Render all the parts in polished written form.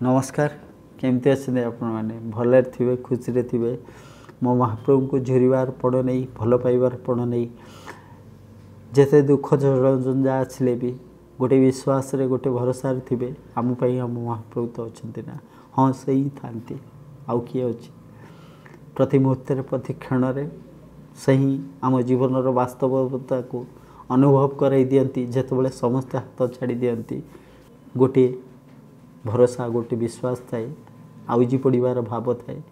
नमस्कार केमती अच्छे आपण मैंने भल थे खुशी थे मो महाप्रभु को झुरबार पड़ नहीं भल पाइबार पड़ नहीं जिते दुख झंझा आसले भी गोटे विश्वास रे गोटे भरोसा थे आम आम महाप्रभु तो अच्छा ना हाँ से ही था आउ किए अच्छे प्रति मुहूर्त प्रति क्षण से ही आम जीवन वास्तवता को अनुभव कराई दियंती जितेबाला समस्ते हाथ छाड़ी दियंती गोटे भरोसा गोटे विश्वास थाए आउजी पड़ार भाव थाए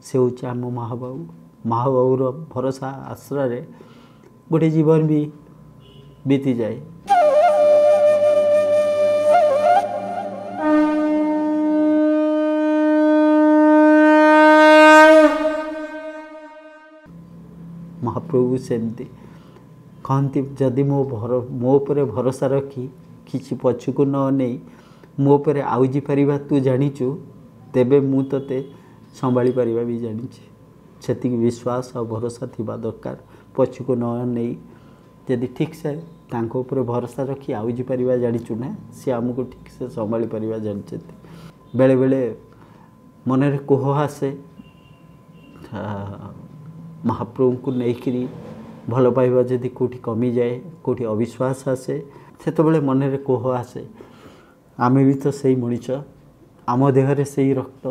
से हूँ आम महाबाबूर भरोसा आश्रय गोटे जीवन भी बीती जाए। महाप्रभु सेमती कहती जदि मो उपर भरोसा रखी किसी पछुक न नहीं मो पर आउजी पारिबा तू जानिचु तेबे मु तते संभाली पारिबा भी जानिछि सेति विश्वास और भरोसा थिबा दरकार पछुक न नहीं यदि ठीक से तांको ऊपर भरोसा रखी आउजी पारिबा जानिचु ना सी आमको ठीक से संभाली पारिबा जानिछथि बेले बेले मन रे कोह आसे महाप्रभु को लेकिन भल पाइबा जदि कोठी कमी जाए कोठी अविश्वास आसे सेतबेले मन रे कोह आसे आमे भी तो सही मनीष आम देहरे से ही रक्त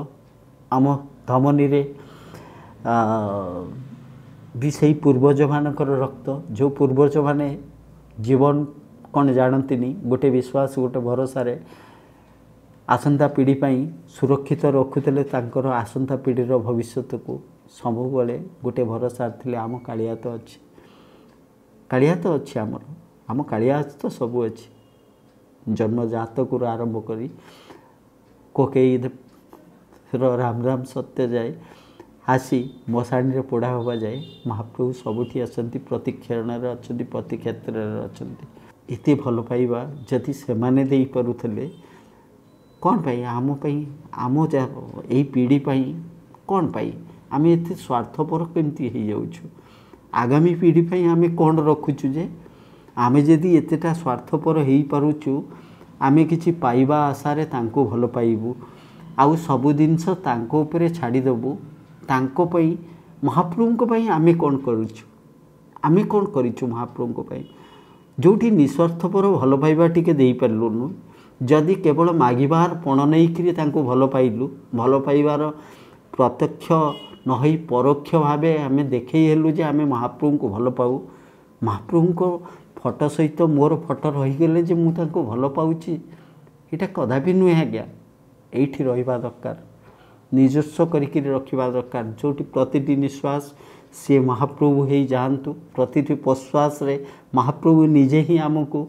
आम धमनी रे भी सही पूर्वज मानकर रक्त जो पूर्वज माने जीवन कौन जानती गोटे विश्वास गोटे भरोसा रे आसंता पीढ़ी पाई सुरक्षित रखुले तांकर आसंता पीढ़ीर भविष्य को सब बेले गोटे भरोसा थे आम कालिया तो अच्छी कालिया तो अच्छी आम कालिया तो सबू अच्छी जन्मजात को आरंभ करी कोकई राम राम सत्य जाए आसी मशाणी रे पोड़ा हवा जाए महाप्रभु सबुठी असंती प्रति क्षण अच्छा प्रति क्षेत्र अच्छा एत भल पाइबा जदि से दे पारुले कौन पाई आम आम यही पीढ़ी कौन पाई आम एत स्वार्थपर केमती हो जाऊँ आगामी पीढ़ी पाई आम कौन रखुचु जे आमे जदि एतेटा स्वार्थपर हो पारुचु आमे किछि पाइबा आशारे तांको भल पाइबू आउ सबु जिनस तांको उपरे छाड़ीदेबू तांको पई महाप्रभु पई आमे कौन करुचु आमे कौन करिचु महाप्रभु पई जोठी निस्वार्थपर भल पाइबा टिके देई पारलुनु जदि केवल मागिबार पण नहीं करी तांको भल पाइलु भल पाइबार प्रत्यक्ष नहई परोक्ष भावे आमे देखई हेलु जे आमे महाप्रभु को भल पाऊ महाप्रभु को फोटो सहित मोर फोटो रहीगले जे मु तांको भल पाउची एटा कदापि नुहे आज्ञा एठी रहिबा दरकार निजस्व करिकि रखिबा दरकार जोटी प्रतिटी निश्वास से महाप्रभु हे जानतु प्रतिटी प्रश्वास रे महाप्रभु निजे ही आमको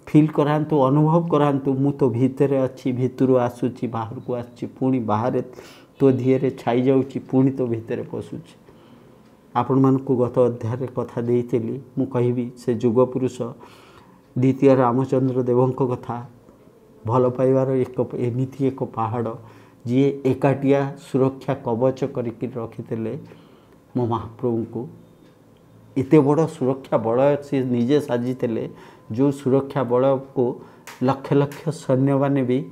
फील करांतु अनुभव करांतु मु तो भीतर अच्छी भीतर आसुची बाहर को आसुची पुणी बाहर तो धीरे छाई जाउची पुणी तो भीतर पशुची आपण मान को गत अध्याय कथा देइतेली मु कहिबी से युग पुरुष द्वितीय रामचंद्र देवंक कथा भल पाइबार एक एमिति एक पहाड़ जी एकाटिया सुरक्षा कवच करके रखिते मो महाप्रभु को एते बड़ सुरक्षा बल से निजे साजिते जो सुरक्षा बल को लक्ष लक्ष सैन्य माने भी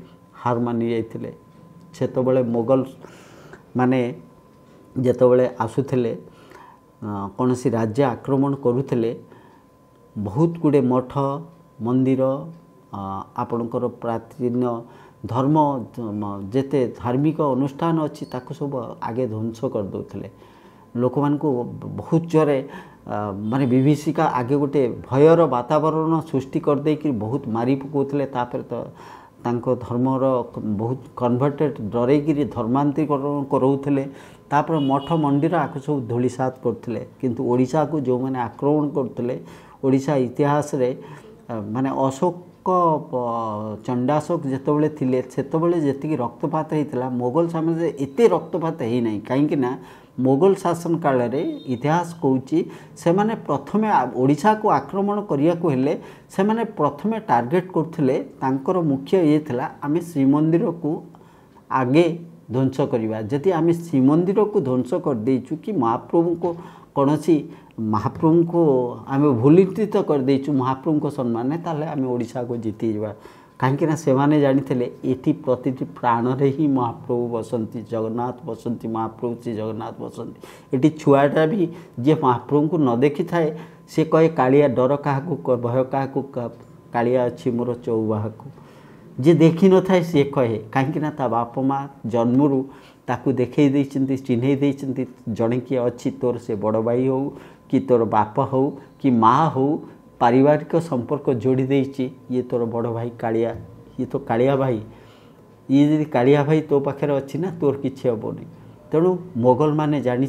हार मानि जाइतिले सेतबेले मोगल माने जेतबेले आसुथिले कौन सी राज्य आक्रमण करुले बहुत गुड़े मठ मंदिर आपणकर प्राचीन धर्म जेते धार्मिक अनुष्ठान अच्छी ताको सब आगे ध्वंस कर दौले लोक मान को बहुत जोरे माने विभीषिका आगे गोटे भयर वातावरण सृष्टि कर देकी बहुत मारी पकाउले तापर तो तांको धर्मर बहुत कन्वर्टेड डरईकि धर्मांतरीकरण कराउले तापर मठ मंदिर आको सब धूलिसात करते किंतु ओडिशा को जो मैंने आक्रमण करते ओडिशा इतिहास रे माने अशोक चंडाशोक जेतबेले थिले सेतबेले जेतिकी रक्तपात होता मोगल साम्राज्य एते रक्तपात है ना कहीं मोगल शासन काल रे इतिहास कहूँ से माने प्रथमे ओडिशा को आक्रमण करिया को हेले से माने प्रथमे टार्गेट करथिले तांकर मुख्य ये थिला आमे श्रीमंदिर को आगे ध्वंस करवा जदि आम श्रीमंदिर को ध्वंस कर देचु कि महाप्रभु को कौन सी महाप्रभु को आम भूलित कर देचु महाप्रभु को सम्मान ताले आम ओडिशा को जीती जा कहीं से जानी ये प्रतिटी प्राण रे ही महाप्रभु बसंती, जगन्नाथ बसंती, महाप्रभु श्री जगन्नाथ बसंती। ये छुआटा भी जे महाप्रभु को न देखी थाए सी कहे कालिया डर क्या भय क्या कालिया अच्छी मोर चौबाह को। जे देखी न थाए सी कहे कहीं बाप माँ जन्मरू ताकू देखे चिन्हई देइछन्ति जड़े किए अच्छी तोर से बड़ भाई हो कि तोर बाप हो कि माँ हो पारिवारिक संपर्क जोड़ी देइछि। ये तोर बड़ भाई कालिया, ये तो कालिया भाई, ये यदि कालिया भाई तो पाखे अच्छी ना तोर किसी हेनी। तेणु मोगल माने जानी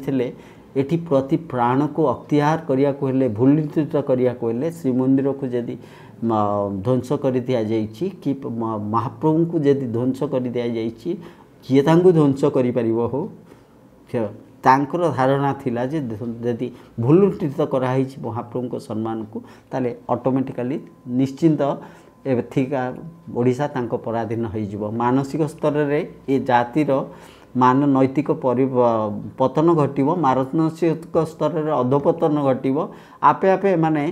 एटी प्रति प्राण को अख्तियार करिया को हेले भूलुंठित करिया को हेले श्रीमंदिर को जदि ध्वंस कर दिया जाइछि कि महाप्रभु को जदि ध्वंस कर दिया जाइछि किए तांको ध्वंस करि परिबो हो। तांकर धारणा थिला जे जदि भूलुंठित कराई महाप्रभु को सम्मान को ताले ऑटोमेटिकली निश्चिंत एथिका ओडिशा तांको पराधीन होई जिवो। मानसिक स्तर रे ए जातिर मान नैतिक पतन घटिवो, मानसिक स्तर रे अधपतन घटिवो। आपे आपे माने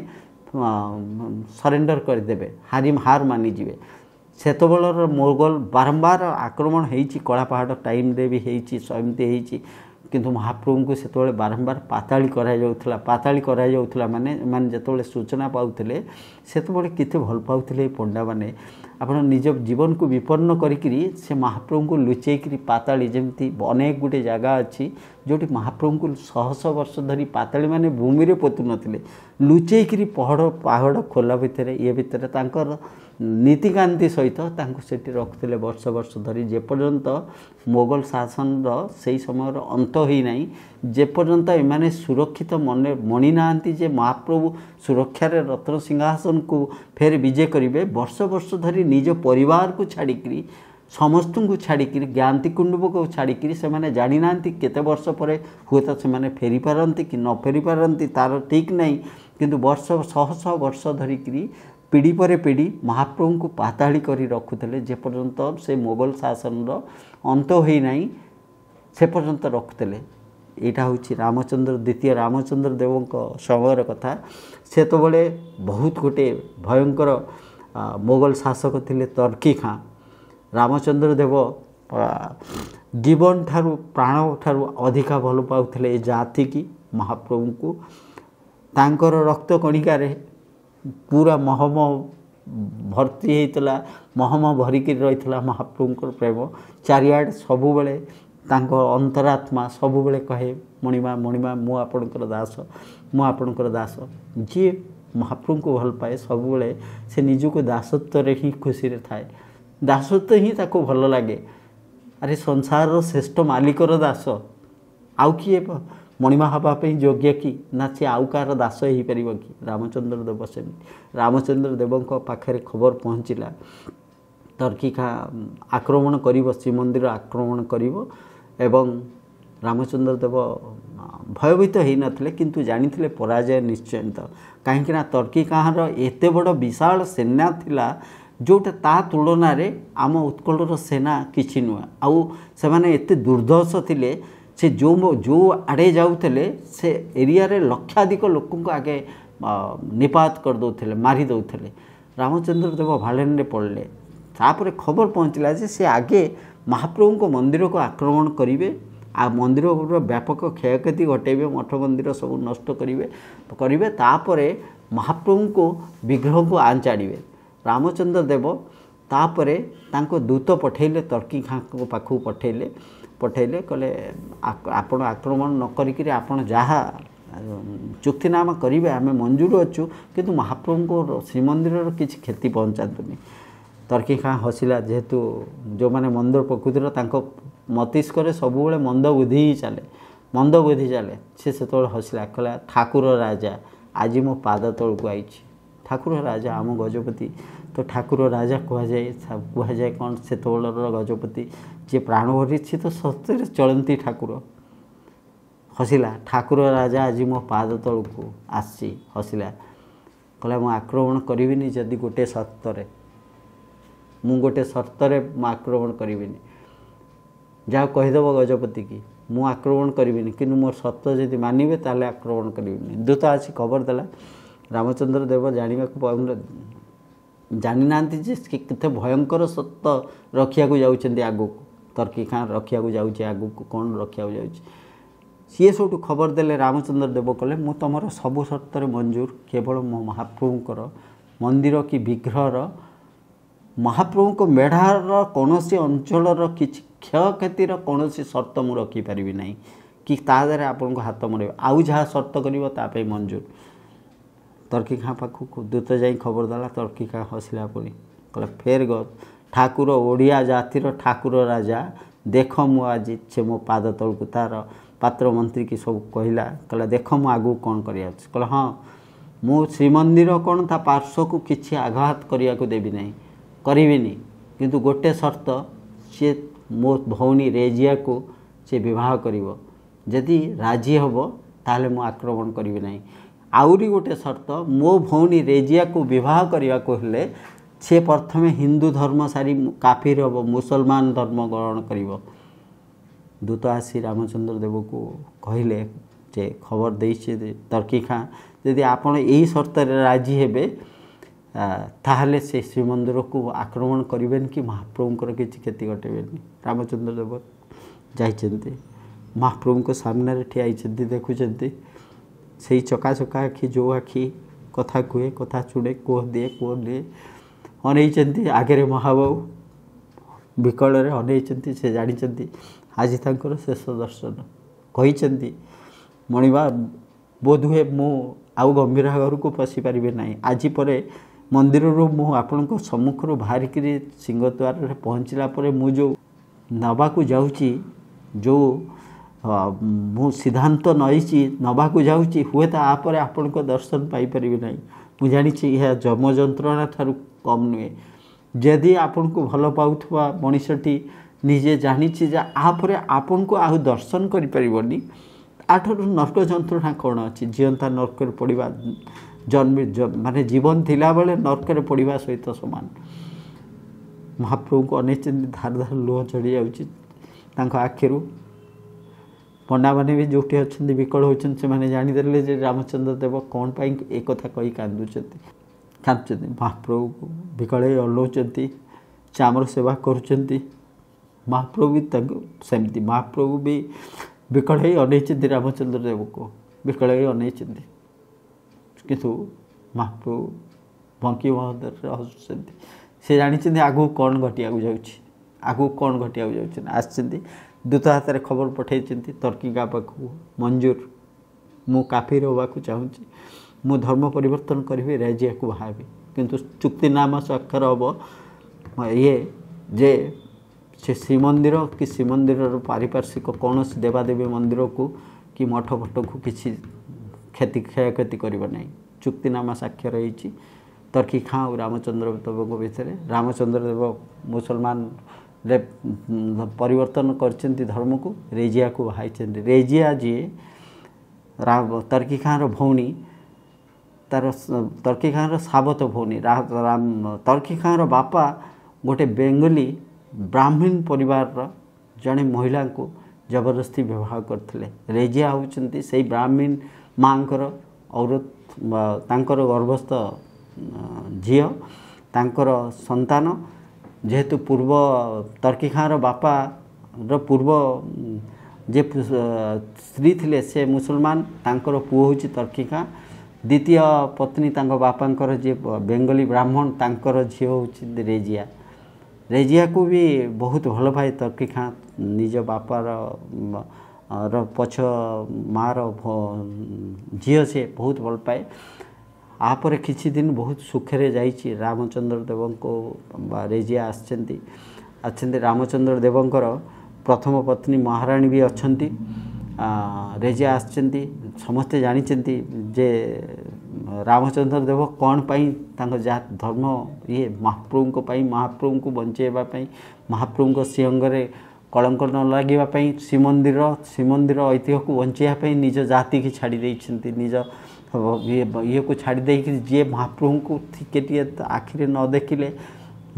सरेंडर करदेवे, हार मानिजिवे। सेतबेलर मोगल बारंबार आक्रमण होइछि, कलापहाड़ टाइम रे भी होइछि, सेमती होइछि। किंतु महाप्रभु को सेतबेले बारंबार पाताली करा जाउथला, पाताली करा जाउथला माने माने जेतबेले सूचना पाउथले सेतबेले केते भल पाउथले पंडा माने। आपण निज जीवन को विपन्न करिकरी से महाप्रभु को लुचेकरी पाताली जेमती अनेक गुटे जगह अच्छी जोटी महाप्रभु को शह शह वर्ष धरी पाताली माने भूमि रे पोतु नथिले, लुचेकरी पहाड़ खोला भितर ये भितर तांकर नीतिकांति सहित तांको सेठी रखुले वर्ष वर्ष धरी जेपर्यंत मोगल शासन से समय अंत ही नहीं, जेपर्यंत एमाने सुरक्षित मने मणि नांती जे महाप्रभु सुरक्षार रत्न सिंहासन को फेर विजय करिवे। वर्ष वर्ष धरी निज परिवार को छाड़िकी समस्त को छाड़िकी ज्ञाति कुंडुब को छाड़िकी से माने जानी नांती केते वर्ष पर हुए तो से माने फेरी पारंती कि न फेरी पारंती तार ठीक नहीं। किंतु वर्ष शह शह वर्ष धरिकी पीढ़ी पर पीढ़ी महाप्रभु को पाताड़ी करी रखुले जेपर्यंत से मोगल शासन अंत हो नहीं से पर्यंत रखुले। यहाँ हूँ रामचंद्र द्वितीय रामचंद्र देव समय कथा। से तो बड़े बहुत गोटे भयंकर मोगल शासक थे तर्की खां। रामचंद्र देव जीवन ठारू प्राण ठारू अधिका भल पाउथले जाति की महाप्रभु को। तांकर रक्त कणिकार पूरा महम भर्ती होता, महम भरिकी रही महाप्रभु प्रेम चारिआड सबु बेले अंतरात्मा सबु बेले कहे मणिमा मणिमा मु आपणकर दास, मु आपणकर दास। जी महाप्रभु को भल पाए सबु बेले से निजको दासत्व रे ही खुशी रे थाए, दासत्व ही ताको भल लगे। अरे संसार श्रेष्ठ मालिकर दास आउ किए मणिमा हवाई योग्य कि ना सी आउ कार दास हो पार कि। रामचंद्र देव से रामचंद्र देव पाखे खबर पहुँचला तर्की खां आक्रमण कर श्रीमंदिर आक्रमण कर रामचंद्र देव भयभीत हो नथिले किंतु जानी पराजय निश्चयत। कहीं तर्की खां एत बड़ विशाल सेना थिला जोटा ता तुलन आम उत्कलर सेना किछि नुआ। आउ से माने एते दुर्धर्ष थिले से जो आड़े जाऊले से एरिया रे लक्षाधिक लोक आगे निपात कर दौले, मारी दौले। रामचंद्र देव भालन रे पड़े तापर खबर पहुँचला जे से आगे महाप्रभु को मंदिर को आक्रमण करेंगे, आ मंदिर व्यापक क्षयक्षति घटेबे, मठ मंदिर सब नष्ट करेंगे। तापर महाप्रभु को विग्रह को आंचाड़े। रामचंद्र देव तापर तांको दूत पठेले तर्की खां को पाखु पठेले कहले आपण आक्रमण न करिकरी आपण जहाँ चुक्तिनामा करेंगे आम मंजूर अच्छु किंतु महाप्रभु को श्रीमंदिर किसी क्षति पहुँचातुनि। तर्की खां हसिला जेहेतु जो मैंने मंदिर प्रकृतिर मस्तिष्क सब मंद बुद्धि ही चले, मंद बुद्धि चले। से हसिला कहला ठाकुर राजा आज मो पाद तल को आई। ठाकुर राजा आम गजपति तो ठाकुर राजा कहुए कौन से गजपति जे प्राण भरी सी तो सत्य चलती ठाकुर। हसिला ठाकुर राजा आज मो पाद तल को आसी हसिला कहला मु आक्रमण करिविनी जदि गोटे शर्तरे मु गोटे शर्तरे मु आक्रमण करिविनी। जहाँ कहीदेव गजपति की मु आक्रमण करिविनी किंतु मोर शर्त जदि मानिबे ताले आक्रमण करिविनी। दूत आसी खबर देला। रामचंद्र देव जानिबा को जानी नांती जे केते भयंकर सत्य रखिया को जाउछन्ती आगु तर्की खां रखिया को जाउछे आगु कोन रखिया को जाउछे सीए सबठु खबर देले रामचंद्र देव कले मु तमर सबु शर्तरे मंजूर केवल मो महाप्रभुंकर मंदिर कि विग्रहर महाप्रभु को मेढ़ार कौनसी अंचलर किछि क्षयक्षतिर कौनसी शर्त मु रखी पारिबि नाही कि तादरे आपन को हाथ मरे आउ जहाँ शर्त करिवो ता पे मंजूर तर्की खां पाखु दूत जाई खबर देला तर्की खां हसिला पड़ी कहला फेर ग ठाकुर ओडिया जातिर ठाकुर राजा देख मु आज छे मो पाद तळकु तार पात्र मंत्री की सब कहला कहला देख मु आगु कोन करिया कहला हां मु श्रीमंदिर कोन ता पार्श्व को किछि आघात करिया को देबी नाही करिबिनी किंतु गोटे शर्त से मो भौनी रेजिया को से विवाह करिवो जदि राजी हबो ताले मु आक्रमण करिबि नाही आउरी गोटे शर्त मो भौनी रेजिया को विवाह करिया को हेले से प्रथमे हिंदू धर्म सारी काफिर हबो मुसलमान धर्म ग्रहण करिवो दूत आसी रामचंद्र देव को कहले जे खबर देइछे तर्की खां यदि आपण एही शर्त रे राजी हेबे ताहले से श्रीमंदिर को आक्रमण करिवेन कि महाप्रभुंकर किछि क्षति घटेबेनी रामचंद्र देव जाइछन्ते महाप्रभु को सामने रे ठिया आइछन्ते देखुछन्ते सेही चका चका आखि जो आखि कथा कुए कथा चुड़े कोह दिए अनैछन्ते आगे महाबाबू विकल रे अनैछन्ते से जानिछन्ते आज तांकर शेष दर्शन कहिछन्ते मणिबा बोधुए मु आउ गंभीर घर को पशि पारिबे नाही आज परे मंदिर रो मु आपन को सम्मुख रो बाहर करी सिंहद्वार रे पहुंचला परे मु जो नबा को जाउची जो मु सिद्धांत नईची नबा को जाउची हुए ता आपरे आपन को दर्शन पाई परिबे नाही मु जानि छी यह जम जंत्रणा थारु कम नुए जदि आपन को भलो पाउथवा मनीषटी निजे जानि छी जे आपरे आपन को आहु दर्शन करि परिबोनी आठर नरक जंत्रणा कौन अच्छी जीवंता नरक पड़ा जन्म माने जीवन थिला बेले नरक पड़ा सहित समान महाप्रभु को अनेक धार धार लुह चढ़ी जाऊँच आखिरु पंडा मैंने भी जोटी अच्छा विकल होती से जानीदे जे रामचंद्र देव कौन पाई एक कथा कही कांदुंट महाप्रभु को विकल अल्लाउंट चामर सेवा करुँच महाप्रभु भी सेमती महाप्रभु भी विकल अनैछन्ति रामचंद्र देव को विकल अनैछन्ति किंतु महाप्रभु बंकी महोदय हसुछन्ति से जानी आगु कौन घटिया जाऊँगी आगु कौन घटिया जाऊँ आसछन्ति दूत हाथ में खबर पठाई तर्की गाँ पाखु मंजूर मु काफिर होवाक चाहूँगी मु धर्म परिवर्तन करी रेजिया को बाहाबी किंतु चुक्तिनामा स्वाक्षर हम ये जे से श्रीमंदिर कि श्रीमंदिर पारिपार्श्विक कौन देवादेवी मंदिर को कि मठ फट को किसी क्षति क्षयक्षति करना चुक्तिनामा साक्षर होती तर्की खां और रामचंद्र देव भितर रामचंद्र देव मुसलमान रे परिवर्तन करछन्ति धर्म को रेजिया को बाहाई रेजिया जी तर्की खां भौणी तार तर्की खां साबत भौणी तर्की खां बापा गोटे बेंगली ब्राह्मण परिवार जड़े महिला को जबरदस्ती विवाह करते रेजिया होती से ब्राह्मण माँ औरत तांकर गर्भस्थ झील तांकर संतान जेहेतु पूर्व तर्की खां बापा पूर्व जे स्त्री थिले से मुसलमान तांकर पुओ होची तर्की खां द्वितीय पत्नी तांको बापांकर जे बेंगली ब्राह्मण तांकर झील होची रेजिया रेजिया को भी बहुत भल पाए तर्की खां निज बापार पछ मार झील से बहुत भल पाए आपर किछि दिन बहुत सुखे जाइए रामचंद्र देव को रेजिया आछन्ति रामचंद्र देवंकर प्रथम पत्नी महाराणी भी अच्छंती रेजिया आछन्ति समस्ते जानिछन्ति जे रामचंद्र देव कौन पाई जात धर्म ये महाप्रभु को पाई महाप्रभु को बंचेबा पाई महाप्रभु को सिंहरे कलंक न लगे श्रीमंदिर ऐतिह्य को बंचेबा निज जाति की छाड़ी देइछन्ति निज ये को छाड़ी दे जे महाप्रभु को टिके आखिरे न देखिले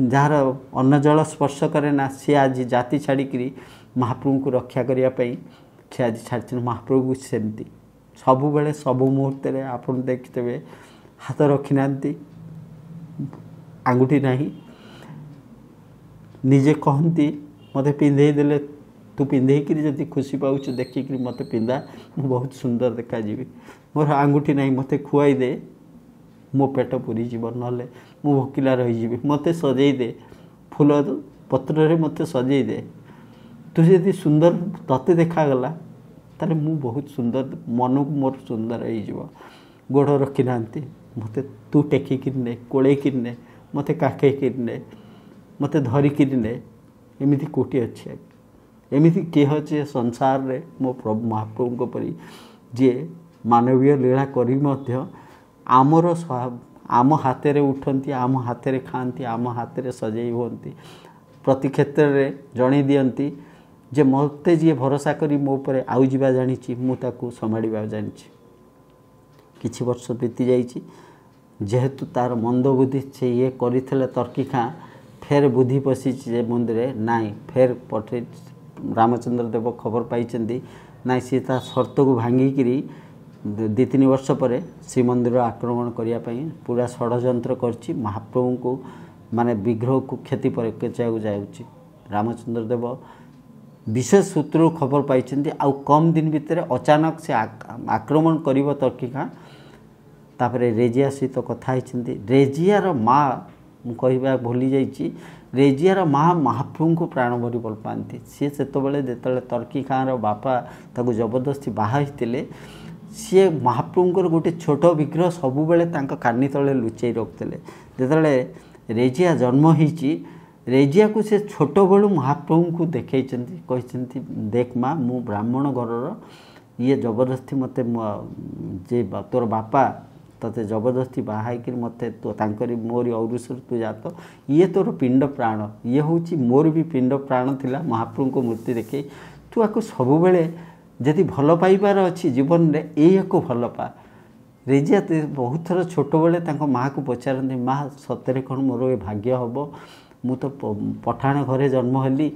जार अन्न जल स्पर्श करे ना सी आज जाति छाड़ी महाप्रभु को रक्षा करने से आज छाड़ी महाप्रभु सेमती सबु बेले सबु मुहूर्त आप देखते हाथ रखी ना आंगुठी नहीं निजे कहती मत पिंधे देले तू पिंधेक जब खुशी पाच देखिक मत पिंधा मु बहुत सुंदर देखा मोर आंगुठी नहीं मत खुआई दे मो पेट पूरी जीव ना मु भोकिला रही मत सजई दे फूल पत्र रे मत सजई दे तू जदि सुंदर तते देखागला तारे मु बहुत सुंदर मन को मोर सुंदर हो गोड़ रखी ना मत तू टेकिक ने कोड़ेक ने मत काखेक ने मत धरिक ने एमती कोटी अच्छे एमती किए अच्छे संसार रे मो प्रभु महाप्रभु परी जी मानवीय लीला करी मध्य आमर आम हाथ में उठती आम हाथ में खाती आम हाथ में सजई होती प्रति क्षेत्र में जन दियंती जे मते जी भरोसा करी मो पर आउ जा जानी मुझे संभाड़ा जानी किछि वर्ष बीती जाइए जेहेतु तार मंद बुद्धि से ये करथिले तर्की खाँ फेर बुद्धि पशि मंदिर नाई फेर पठे रामचंद्र देव खबर पाई ना सी ता शर्त को भांगिकी 2-3 वर्ष पर श्रीमंदिर आक्रमण करने पूरा षड्यंत्र कर महाप्रभु को माने विग्रह को क्षति पहुँचा जाऊँगी रामचंद्र देव विशेष सूत्र खबर पाई आउ कम दिन भितर अचानक से आक्रमण कर तर्की खाँ तापर रेजिया सहित कथा रेजियार माँ मुझा भूली जाइए रेजियार माँ महाप्रभु को प्राण भरी भल पाती सी से जो तर्की खाँ बापा ताको जबरदस्ती बाहाते सी महाप्रभुंर गोटे छोट विग्रह सबु बेले कानी तले लुचई रखते जिते रेजिया जन्म होती रेजिया को से छोट बलू महाप्रभु को देखई कहते देख माँ मु ब्राह्मण घर ये जबरदस्ती मत जे तोर बापा तते जबरदस्ती बाहाई मत तो मोरी औरुषर तू जात ये तोर पिंड प्राण ये हूँ मोर भी पिंड प्राण थिला महाप्रभु को मूर्ति देखे तू आपको सबु बेले जदि भल पाइबार अच्छी जीवन में यही को भल पा रेजिया बहुत थर छोट बेले माँ को पचारती माँ सतरे कौन मोर ये भाग्य हम मु तो पठाण घरे जन्म हेली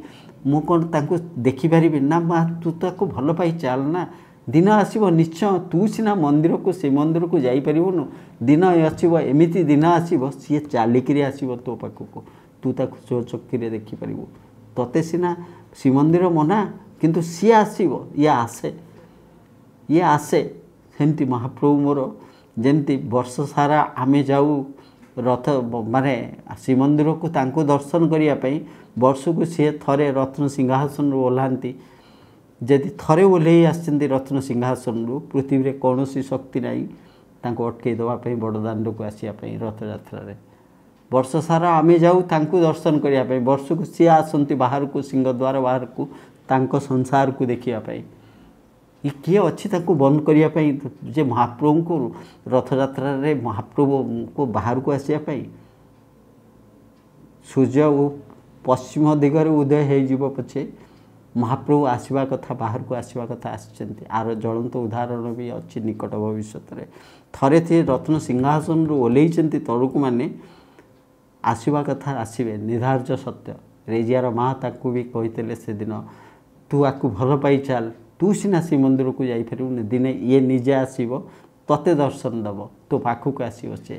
मु कौन तांको देखिपारि ना माँ तू तो भल पाई चल ना दिन आसब निश्चय तू सीना मंदिर को से मंदिर को जापरिबनु दिन आसब एमती दिन आसब सी चलिक आसब तो पाखक तू ताको चोर चक्की देखिपर तते सीना श्रीमंदिर मना किंतु सी आसब ये आसे सेमती महाप्रभु मोर जमती वर्ष सारा आमे जाऊ रथ माने श्रीमंदिर को तांको दर्शन करने वर्ष को सी थरे रत्न सिंहासन ओह्लांती जदि थरे ओह्लई आसती रत्न सिंहासन रु पृथ्वी रे कौन शक्ति नाई तांको अटकई देवाई बड़दाण्ड को आसापी रथ यात्रा वर्ष सारा आमे जाऊ तांको दर्शन करने वर्ष को सी आसती बाहर को सिंहद्वार बाहर को तांको संसार को देखापी ये किए अच्छी बंद करने जे महाप्रभु को रथ यात्रा रे महाप्रभु को बाहर को आसापी सूर्य पश्चिम दिगरे उदय हो पछे महाप्रभु आसवा कथा बाहर को आसवा कथा आसचंती आर ज्वलंत उदाहरण भी अच्छी निकट भविष्य थरे थे रत्न सिंहासन ओह्लई तलुक मैंने आसवा कथा आसवे निर्धार्य सत्य रेजियार माँ ताकू भी कहते से दिन तू आपको भल पाई चल तू सीना श्रीमंदिर को जापरिबुनि दिने ये निजे आसब तते दर्शन दब तो पाखक आसब सी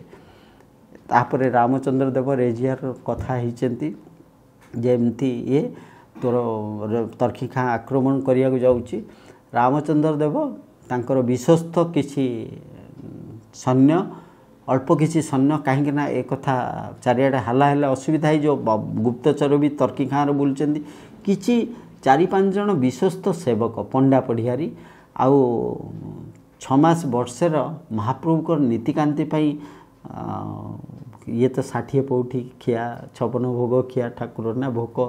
तापर रामचंद्र देव रेजियार कथा होती जेमती ये तोर तर्की खाँ आक्रमण करने जाऊँगी रामचंद्र देव तांकर विश्वस्त किसी सैन्य अल्प किसी सैन्य कहीं एक कथा चारिआडे हाला है असुविधा है जो गुप्तचर भी तर्की खाँ बुलूँ कि 4-5 जन विश्वस्त सेवक पंडा पढ़ियारी आउ 6 मास वर्षर महाप्रभुकर नीतिकांति ये तो 60 पौठी खिया 56 भोग खिया ठाकुर ना भोक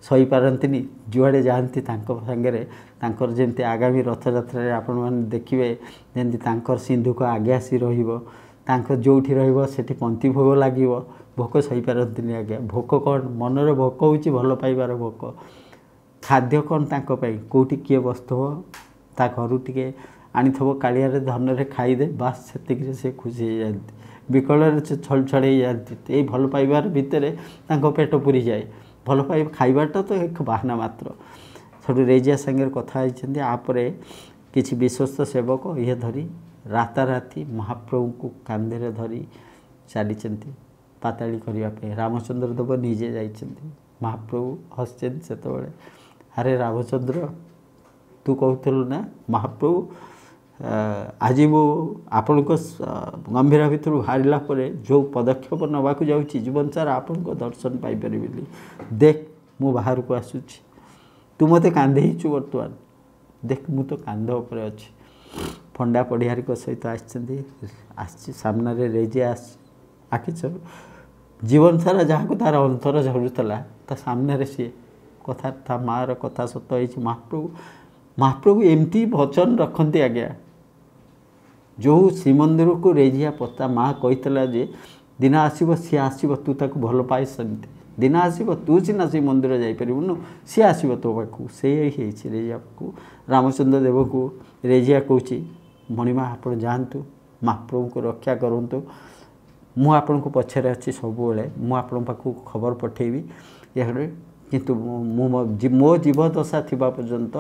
सही पारती जुआड़े जाती सांगे जमी आगामी रथ यात्रा आपण मैंने देखिए जमी सिंधु को आगे आसी रोटी रही पंक्ति भोग लगे भोक सही पारती आज्ञा भोक कौन मनर भोक हूँ भल पाइबार भोक खाद्य कौन कौटी किए बसो ता घर टे आनी कालिया धन रे खाईदे बास से खुशी हो जाती विकल छल छड़े जाती ये भल पाइबार भितर पेट पूरी जाए भल पाइ खाइबाटा तो एक बाहाना मात्र सब रेजिया सांगे कथा आपर किसी विश्वस्त सेवक ये धरी राताराति महाप्रभु को कांधे धरी चली ପାତାଳି କରିବା ପାଇଁ ରାମଚନ୍ଦ୍ର ଦେବ ନିଜେ ଯାଇଛନ୍ତି। ମହାପ୍ରଭୁ ହସିଛନ୍ତି ସେତେବେଳେ, ଆରେ ରାମଚନ୍ଦ୍ର ତୁ କହୁଥିଲୁ ନା ମହାପ୍ରଭୁ ଆଜି ମୁଁ ଆପଣଙ୍କ ଗମ୍ଭୀର ଭିତରୁ ବାହାରିଲା ପରେ ଯେଉଁ ପଦକ୍ଷେପ ନେବାକୁ ଯାଉଛି ଜୀବନ ସାରା ଆପଣଙ୍କ ଦର୍ଶନ ପାଇପାରିବିନି। ଦେଖ ମୁଁ ବାହାରକୁ ଆସୁଛି, ତୁ ମୋତେ କାନ୍ଦେଇଛୁ ବର୍ତ୍ତମାନ, ଦେଖ ମୁଁ ତ କାନ୍ଦ ଉପରେ ଅଛି। ପଣ୍ଡା ପଡ଼ିହାରୀଙ୍କ ସହିତ ଆସିଛି ସାମ୍ନାରେ ରେଜିଆ ଆସିଛି। ଆଖିଛ ଜୀବନ ସାରା ଯାହାକୁ ତାର ଅନ୍ତର ଝରୁଥିଲା ତା ସାମ୍ନାରେ ସିଏ କଥା, ତା ମାଆର କଥା ସତ ହେଇଛି। ମହାପ୍ରଭୁ ଏମିତି ବଚନ ରଖନ୍ତି ଆଜ୍ଞା। ଯେଉଁ ଶ୍ରୀମନ୍ଦିରକୁ ରେଜିଆ ତା ମାଆ କହିଥିଲା ଯେ ଦିନ ଆସିବ ସିଏ ଆସିବ, ତୁ ତାକୁ ଭଲ ପାଏ ସେମିତି ଦିନ ଆସିବ, ତୁ ସିନା ଶ୍ରୀମନ୍ଦିର ଯାଇପାରିବୁନୁ, ସିଏ ଆସିବ ତୋ ପାଖକୁ। ସେଇ ହେଇଛି ରେଜିଆ ପାଖକୁ। ରାମଚନ୍ଦ୍ର ଦେବକୁ ରେଜିଆ କହୁଛି, ମଣିମା ଆପଣ ଯାଆନ୍ତୁ, ମହାପ୍ରଭୁଙ୍କୁ ରକ୍ଷା କରନ୍ତୁ, ମୁଁ ଆପଣଙ୍କ ପଛରେ ଅଛି ସବୁବେଳେ, ମୁଁ ଆପଣଙ୍କ ପାଖକୁ ଖବର ପଠାଇବି। ଏହାରେ କିନ୍ତୁ ମୋ ଜୀବଦଶା ଥିବା ପର୍ଯ୍ୟନ୍ତ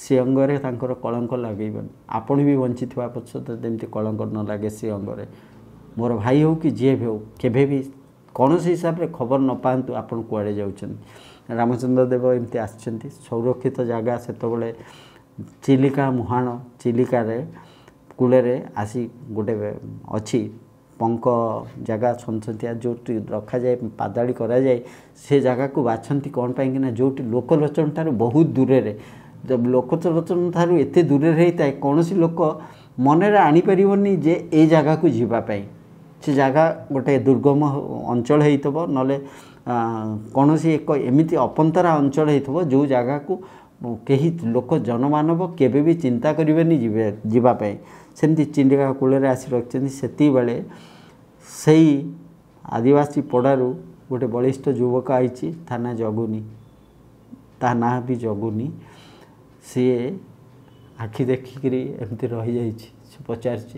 ସେ ଅଙ୍ଗରେ ତାଙ୍କର କଳଙ୍କ ଲାଗେଇବନି। ଆପଣ ବି ବଞ୍ଚିଥିବା ପର୍ଯ୍ୟନ୍ତ ଯେମିତି କଳଙ୍କ ନ ଲାଗେ ସେ ଅଙ୍ଗରେ। ମୋର ଭାଇ ହେଉ କି ଯିଏ ବି ହେଉ କେବେ ବି କୌଣସି ହିସାବରେ ଖବର ନ ପାଆନ୍ତୁ ଆପଣ କୁଆଡ଼େ ଯାଉଛନ୍ତି। ରାମଚନ୍ଦ୍ର ଦେବ ଏମିତି ଆସିଛନ୍ତି। ସଂରକ୍ଷିତ ଜାଗା ସେତେବେଳେ ଚିଲିକା ମୁହାଣ, ଚିଲିକାରେ କୂଳରେ ଆସି ଗୋଟେ ଅଛି ପଙ୍କ ଜାଗା ସନ୍ତସନ୍ତିଆ ଯେଉଁଠି ରଖାଯାଏ, ପାଦାଳି କରାଯାଏ। ସେ ଜାଗାକୁ ବାଛନ୍ତି କ'ଣ ପାଇଁକିନା ଯେଉଁଠି ଲୋକଲୋଚନ ଠାରୁ ବହୁତ ଦୂରରେ, ଲୋକଲୋଚନ ଠାରୁ ଏତେ ଦୂରରେ ହେଇଥାଏ କୌଣସି ଲୋକ ମନରେ ଆଣିପାରିବନି ଯେ ଏଇ ଜାଗାକୁ ଯିବା ପାଇଁ। ସେ ଜାଗା ଗୋଟେ ଦୁର୍ଗମ ଅଞ୍ଚଳ ହେଇଥିବ, ନହେଲେ କୌଣସି ଏକ ଏମିତି ଅପନ୍ତରା ଅଞ୍ଚଳ ହେଇଥିବ ଯେଉଁ ଜାଗାକୁ କେହି ଲୋକ ଜନମାନବ କେବେ ବି ଚିନ୍ତା କରିବେନି ଯିବା ପାଇଁ। ସେମିତି ଚିଲିକା କୂଳରେ ଆସି ରଖିଛନ୍ତି। ସେତିକିବେଳେ ସେଇ ଆଦିବାସୀ ପଡ଼ାରୁ ଗୋଟେ ବଳିଷ୍ଠ ଯୁବକ ଆଇଛି, ତା ନାଁ ଜଗୁନି, ତା ନାଁ ବି ଜଗୁନି। ସିଏ ଆଖି ଦେଖିକିରି ଏମିତି ରହିଯାଇଛି। ସେ ପଚାରିଛି,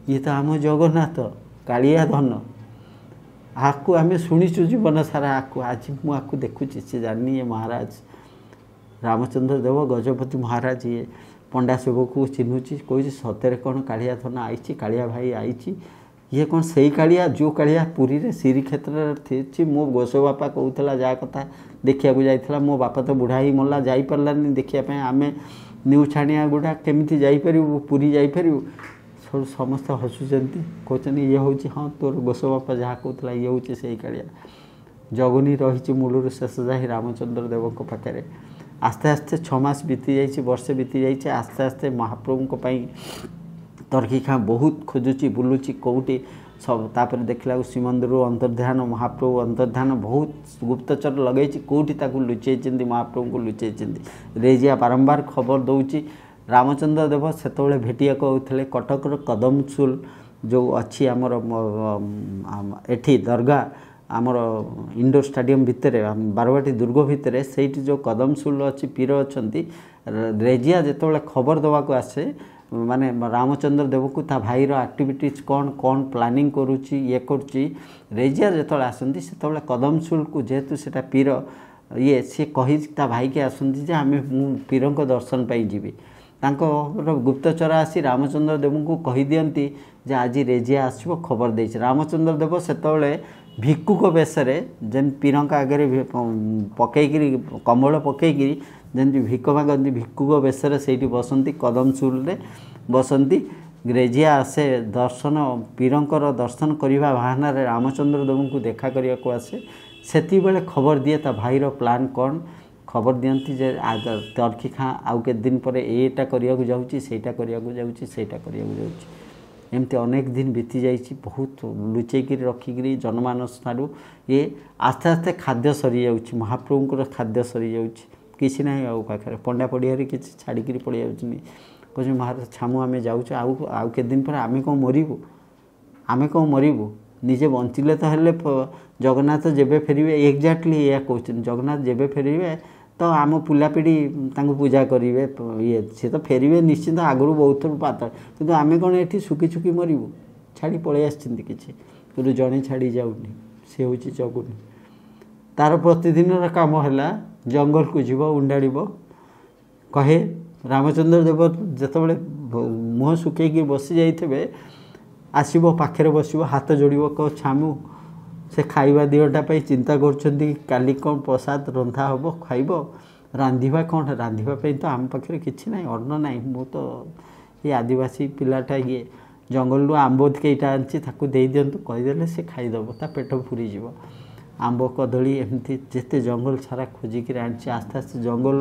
ଇଏ ତ ଆମ ଜଗନ୍ନାଥ କାଳିଆ ଧନ, ଆକୁ ଆମେ ଶୁଣିଛୁ ଜୀବନ ସାରା, ଆଜି ମୁଁ ଆକୁ ଦେଖୁଛି। ସେ ଜାଣିନି ଏ ମହାରାଜ ରାମଚନ୍ଦ୍ର ଦେବ ଗଜପତି ମହାରାଜ। ଇଏ ପଣ୍ଡା ସେବକୁ ଚିହ୍ନୁଛି, କହୁଛି ସତରେ କ'ଣ କାଳିଆ ଧନ ଆଇଛି, କାଳିଆ ଭାଇ ଆଇଛି। ଇଏ କ'ଣ ସେଇ କାଳିଆ ଯେଉଁ କାଳିଆ ପୁରୀରେ ଶ୍ରୀକ୍ଷେତ୍ରରେ ଥିଛି? ମୋ ଗୋସ ବାପା କହୁଥିଲା ଯାହା କଥା ଦେଖିବାକୁ ଯାଇଥିଲା। ମୋ ବାପା ତ ବୁଢ଼ା ହେଇ ମଲା, ଯାଇପାରିଲାନି ଦେଖିବା ପାଇଁ। ଆମେ ନିଉଛାଣିଆ ଗୁଡ଼ା କେମିତି ଯାଇପାରିବୁ, ପୁରୀ ଯାଇପାରିବୁ? ସମସ୍ତେ ହସୁଛନ୍ତି, କହୁଛନ୍ତି ଇଏ ହେଉଛି, ହଁ ତୋର ଗୋସ ବାପା ଯାହା କହୁଥିଲା ଇଏ ହେଉଛି ସେଇ କାଳିଆ। ଜଗୁନି ରହିଛି ମୂଳରୁ ଶେଷ ଯାଏ ରାମଚନ୍ଦ୍ର ଦେବଙ୍କ ପାଖରେ। ଆସ୍ତେ ଆସ୍ତେ 6 ମାସ ବିତି ଯାଇଛି, ବର୍ଷେ ବିତି ଯାଇଛି। ଆସ୍ତେ ଆସ୍ତେ ମହାପ୍ରଭୁଙ୍କ ପାଇଁ ତର୍କି ଖାଁ ବହୁତ ଖୋଜୁଛି, ବୁଲୁଛି କେଉଁଠି ସବୁ। ତାପରେ ଦେଖିଲାକୁ ଶ୍ରୀମନ୍ଦିରରୁ ଅନ୍ତର୍ଧାନ, ମହାପ୍ରଭୁ ଅନ୍ତର୍ଧାନ ବହୁତ ଗୁପ୍ତଚର ଲଗେଇଛି, କେଉଁଠି ତାକୁ ଲୁଚେଇଛନ୍ତି, ମହାପ୍ରଭୁଙ୍କୁ ଲୁଚେଇଛନ୍ତି। ରେଜିଆ ବାରମ୍ବାର ଖବର ଦେଉଛି। ରାମଚନ୍ଦ୍ର ଦେବ ସେତେବେଳେ ଭେଟିବାକୁ ହେଉଥିଲେ କଟକର କଦମସୁଲ ଯେଉଁ ଅଛି ଆମର ଏଠି ଦରଗା, ଆମର ଇଣ୍ଡୋର ଷ୍ଟାଡ଼ିୟମ୍ ଭିତରେ, ବାରବାଟୀ ଦୁର୍ଗ ଭିତରେ, ସେଇଠି ଯେଉଁ କଦମସୁଲ ଅଛି, ପୀର ଅଛନ୍ତି। ରେଜିଆ ଯେତେବେଳେ ଖବର ଦେବାକୁ ଆସେ, ମାନେ ରାମଚନ୍ଦ୍ର ଦେବକୁ ତା ଭାଇର ଆକ୍ଟିଭିଟିଜ୍ କ'ଣ ପ୍ଲାନିଂ କରୁଛି, ଇଏ କରୁଛି, ରେଜିଆ ଯେତେବେଳେ ଆସନ୍ତି ସେତେବେଳେ କଦମସୁଲକୁ, ଯେହେତୁ ସେଇଟା ପୀର ସିଏ କହିଛି ତା ଭାଇକି ଆସନ୍ତି ଯେ ମୁଁ ପୀରଙ୍କ ଦର୍ଶନ ପାଇଁ ଯିବି। ତାଙ୍କର ଗୁପ୍ତଚର ଆସି ରାମଚନ୍ଦ୍ର ଦେବଙ୍କୁ କହିଦିଅନ୍ତି ଯେ ଆଜି ରେଜିଆ ଆସିବ, ଖବର ଦେଇଛି। ରାମଚନ୍ଦ୍ର ଦେବ ସେତେବେଳେ ଭିକ୍ଷୁକ ବେଶରେ, ଯେମିତି ପୀରଙ୍କ ଆଗରେ ପକେଇକିରି କମ୍ବଳ ପକେଇକିରି ଯେମିତି ଭିକ ମାଗନ୍ତି, ଭିକ୍ଷୁକ ବେଶରେ ସେଇଠି ବସନ୍ତି, କଦମସୁଲରେ ବସନ୍ତି। ରେଜିଆ ଆସେ ଦର୍ଶନ, ପୀରଙ୍କର ଦର୍ଶନ କରିବା ବାହାନାରେ ରାମଚନ୍ଦ୍ର ଦେବଙ୍କୁ ଦେଖା କରିବାକୁ ଆସେ। ସେତିକିବେଳେ ଖବର ଦିଏ ତା ଭାଇର ପ୍ଲାନ୍ କ'ଣ। ଖବର ଦିଅନ୍ତି ଯେ ତର୍କି ଖାଁ ଆଉ କେତେ ଦିନ ପରେ ଏଇଟା କରିବାକୁ ଯାଉଛି, ସେଇଟା କରିବାକୁ ଯାଉଛି, ସେଇଟା କରିବାକୁ ଯାଉଛି। ଏମିତି ଅନେକ ଦିନ ବିତି ଯାଇଛି, ବହୁତ ଲୁଚେଇକିରି ରଖିକିରି ଜନମାନସ ଠାରୁ। ଆସ୍ତେ ଆସ୍ତେ ଖାଦ୍ୟ ସରିଯାଉଛି, ମହାପ୍ରଭୁଙ୍କର ଖାଦ୍ୟ ସରିଯାଉଛି, କିଛି ନାହିଁ ଆଉ ପାଖରେ। ପଣ୍ଡା ପଡ଼ିଆରେ କିଛି ଛାଡ଼ିକିରି ପଳେଇ ଯାଉଛନ୍ତି। କହୁଛନ୍ତି ମହାରାଜ ଛାମୁ ଆମେ ଯାଉଛୁ, ଆଉ କେତେ ଦିନ ପରେ ଆମେ କ'ଣ ମରିବୁ? ନିଜେ ବଞ୍ଚିଲେ ତ ହେଲେ ଜଗନ୍ନାଥ ଯେବେ ଫେରିବେ, ଏକ୍ଜାକ୍ଟଲି ଏଇଆ କହୁଛନ୍ତି। ଜଗନ୍ନାଥ ଯେବେ ଫେରିବେ ତ ଆମ ପିଲାପିଢ଼ି ତାଙ୍କୁ ପୂଜା କରିବେ, ସେ ତ ଫେରିବେ ନିଶ୍ଚିନ୍ତ, ଆଗରୁ ବହୁତ ଥର ପାତାଳ। କିନ୍ତୁ ଆମେ କ'ଣ ଏଠି ଶୁଖି ମରିବୁ? ଛାଡ଼ି ପଳେଇ ଆସିଛନ୍ତି କିଛି, କିନ୍ତୁ ଜଣେ ଛାଡ଼ି ଯାଉନି, ସେ ହେଉଛି ଜଗୁନି। ତାର ପ୍ରତିଦିନର କାମ ହେଲା ଜଙ୍ଗଲକୁ ଯିବ, ଉଣ୍ଡାଡ଼ିବ। କହେ ରାମଚନ୍ଦ୍ର ଦେବ ଯେତେବେଳେ ମୁହଁ ଶୁଖେଇକି ବସି ଯାଇଥିବେ, ଆସିବ ପାଖରେ ବସିବ, ହାତ ଯୋଡ଼ିବ, କହ ଛାମୁ से खाइबा दिहटा चिंता कर काली कौन प्रसाद रंधा हम खाइब रांधिबा कौन रांधिबा तो आम पाखे किसी ना अन्न ना मु तो ये आदिवासी पिलाटा ये जंगल आंब कईटा आनी ताकू दे दिंतु कहीदेले से खाईदेव ता पेट पूरी जीव आंब कदली एमती जिते जंगल सारा खोजिक आनी आस्ते आस्ते जंगल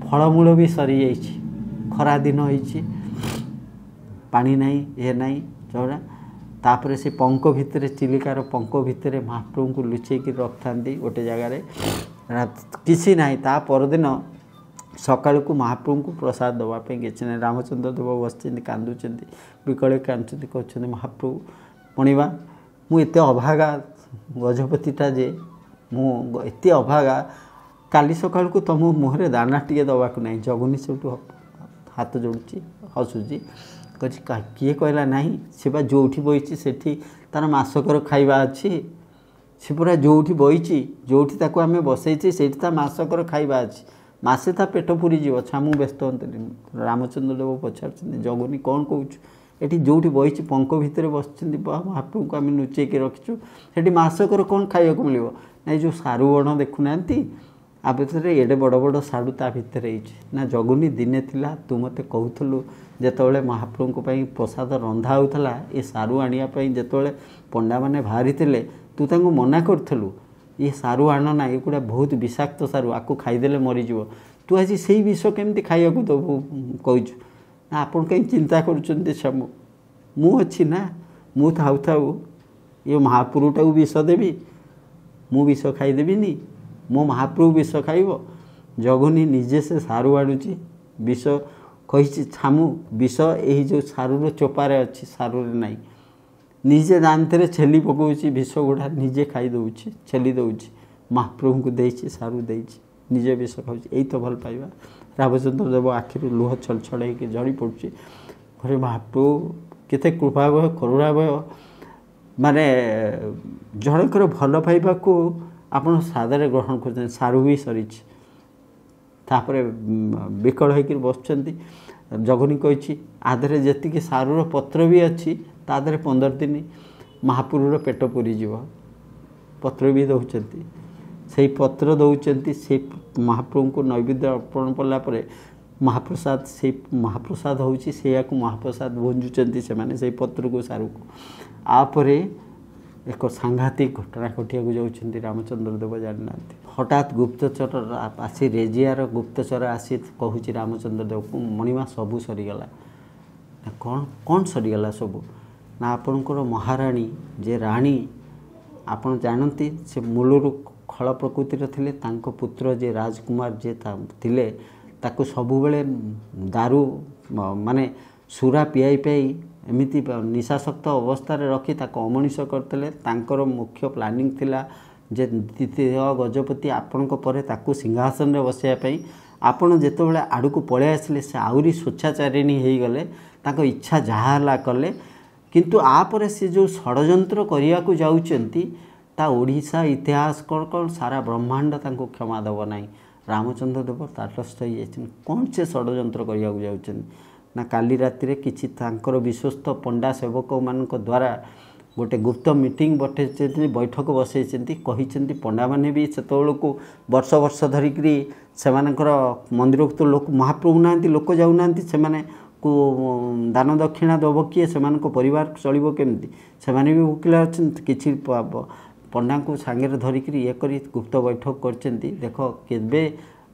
फलमूल भी सरी जाइए खरा दिन होइछि पानी नहीं ये नहीं चौड़ा तापर से पंक भितर चिलिकार पंक भितर महाप्रभु को लुचेक रखता गोटे जगार किसी ना ता परदिन सकाल को महाप्रभु को प्रसाद दवाई किसी ना रामचंद्र देव बस कांदुंट विकल कांदुंट कहते महाप्रभु पणिबा मुझे अभागा गजपतिटा जे मुत अभागा काली सकाल को तुम मुहर दाना टे दवाक ना जगुनी सब हाथ जोड़ुची हसुची कह किए कहला नहीं से बा जो बही से तार मासकर खाइबा अच्छी से पूरा जो बही जो आम बसई से मासकर खाइबा अच्छी मासे ता पेट पूरी जीव छामू व्यस्त हमें रामचंद्र देव पचार जगुनी कौन कहूँ ये जो बही पंक भितर बस महाप्रभु को आम लुचेक रखीचु से मासकर कौन खाया मिल ना जो सारू बण देखुना आ भितर एडे बड़ बड़ साड़ू ता भितर ना जगुनी दिने थिला तू मते कहूथलु जेतोले महाप्रभु को पई प्रसाद रंधा होउथला ए सारू आनिया पई जेतोले पंडा माने बाहरी थिले तू तांको मना करथलु ये सारू आण ना एगुड़ा बहुत विषाक्त सारू आकु खाईदेले मरी जीव तू आज से विष केमती खाइया को दबु कहूछु ना आपन कहीं चिंता करूछन्ते सब मु अछि ना मु थाउ थाउ ये महाप्रभुटा को विष देबी मु विष खाईदेबिनी मो महाप्रभु विष खाइब जगुनी निजे से सारू आणुची विष कही छामू विष यही जो सारूर चोपारे अच्छी सारूर नाई निजे दांत छेली पकाउची विष गुड़ा निजे खाई दउची छेली दउची महाप्रभु को देइची सारू देइची निजे विष खाऊची यही तो भल पाइबा रामचंद्र देव आखिर लुह छल छड़े जड़ी पड़ुची घरे महाप्रभु केते कृपाभय करुणाभय माने जनकर भल पाइबा को आपन सादरे ग्रहण कर सारू भी सरी विकल होकर बसुँच जगुनी कही आधे जी सारूर पत्र भी अच्छी तादे 15 दिन महाप्रभुर पेट पूरी जीव पत्र भी दौरान से पत्र दौरान से महाप्रभु को नैवेद्य अर्पण कलापर महाप्रसाद से महाप्रसाद होची से महाप्रसाद भंजुंट से पत्र को सारू को आपरे एक सांघातिक घटना घटिया जाऊँच रामचंद्र देव जाना हठात गुप्तचर आसी रेजियार गुप्तचर आसी कहूँ रामचंद्र देव को मणिमा सबू सरीगला कौन कौन सरीगला सबू ना आपणकर महाराणी जे राणी आपण जानती से मूलरू खल प्रकृतिर थिले तांको पुत्र जे राजकुमार जे थिले ताको सबु बेले दारू माने सुरा पियाई पियाई एमती निशाशक्त अवस्था रखी ताको अमनिष करते तांकर मुख्य प्लानिंग थिला जे द्वितीय गजपति आपणको परे ताको सिंहासन रे बसाई आपण जेतबेले आडू को पळे आसले से आउरी स्वेच्छाचारिणी हो गले ताको इच्छा जहाँ कले किंतु आपर से जो षड्यंत्र करिया को जाउचंती ता ओडिशा इतिहास कौन सारा ब्रह्मांड तांको क्षमा देव ना रामचंद्र देव ताटस्थ हो कौन से षड्यंत्र करिया को जाउचंती ना काली राति किछि तांकर विश्वस्त पंडा सेवक मान द्वारा गोटे गुप्त मीटिंग बटे बैठक बसई कही पंडा माने भी से को वर्ष वर्ष धरिक से मंदिर को तो लोक महाप्रभु ना लोक जाऊना से को दान दक्षिणा दब किए से परिवार चलो केमती से भी वकिला अच्छा कि पंडा को सांगे धरिक ये गुप्त बैठक कर देख के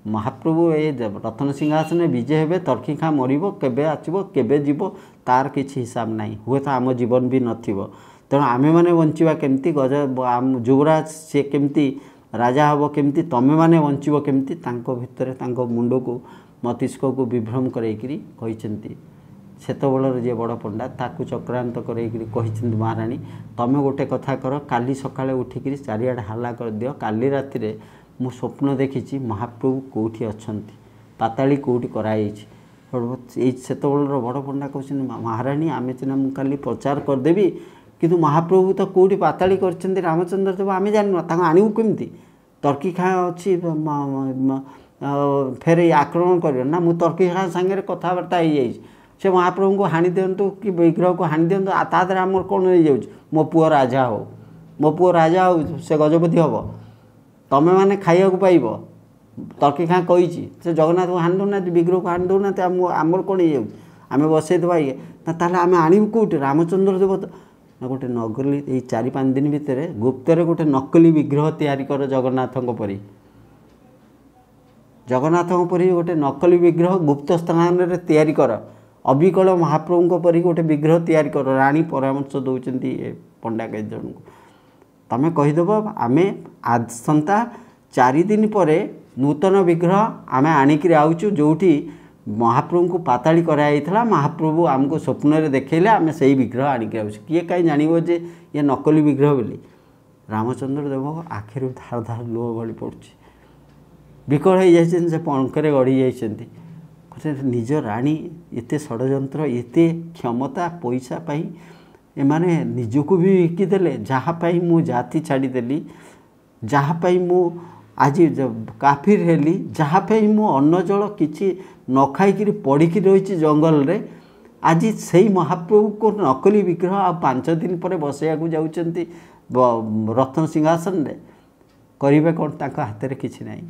महाप्रभु ए रत्न सिंहासन विजय हे तर्की खाँ मरब केबे आसब केबे जीव तार किसी हिसाब ना हुए तो आम जीवन भी नथिबो तेणु आमे माने बंचिबा केमती गज युवराज से केमती राजा हम केमती तमे माने बंचिबो केमती तांको भितरे तांको मुंड को मस्तिष्क को विभ्रम करैकरी कहिसेंती सेतबेलर जे बड़ पंडा ताकू चक्रांत करैकरी कहिसेंती महारानी तमे गोटे कथा कर काली सकाळे उठिकरी चारिआडे हल्ला कर दियो काली राति रे मु स्वप्न देखी महाप्रभु कौटी अच्छा पाताली कौटी कराई सेतबेलर बड़ पंडा कहते महारानी आमे चिना मु काली प्रचार करदेवी किंतु महाप्रभु तो कौटी पाताली कर रामचंद्र देव आमे जानू आणव केमती तर्की खाँ अच्छी फेर आक्रमण कर ना मु तर्की खाँ सांगे कथबार्ता हो जाए से महाप्रभु को हाणी दिंतु कि विग्रह को हाणी दिंतु तादर आम कौन हो जाऊँ मो पुओ राजा हो मो पुओ राजा हो से गजपति हम तमें मैंने खाइबा पाइब तर्की खाँ कही से जगन्नाथ को हाणी दौना विग्रह को हाणी दौना आमर कौन हो आम बसईदे ये ना आम आणव कौटे रामचंद्र देव ना गोटे नकली ये 4-5 दिन भितर गुप्तर गोटे नकली विग्रह तैयारी कर जगन्नाथ परी जगन्नाथ परी गोटे नकली विग्रह गुप्त स्थान में तैयारी कर अविकल महाप्रभु परी गोटे विग्रह तैयारी कर राणी परामर्श दौरान पंडा कई जन को तमें कहीदेव आम आसंता 4 दिन पर नूतन विग्रह आम आणिक आउचु जोटी महाप्रभु को पाताड़ी कराइला महाप्रभु आमको स्वप्न में देखले आम से विग्रह आणिक आउछु किए कहीं जानव जे ये नकली विग्रह बोली रामचंद्र देव आखिर धार धार लुह गली पड़ुछि विकल हो जाइछन से पंखरे गढ़ी जाइछन्ति निज राणी एते षड्यंत्र एते क्षमता पैसा पाई एमाने निजको भी विकिदेले जहाँपाई मु जाति छाड़ीदेली जहाँपाई मु आज काफिर हेली जहाँपाई मु अन्न जल किछि न खाई पड़ी रही जंगल रे आज से महाप्रभु को नकली विग्रह आ 5 दिन पर बसैया जाउछन्ति रत्न सिंहासन रे करिबे कोन तांका हाथ रे किछि नाही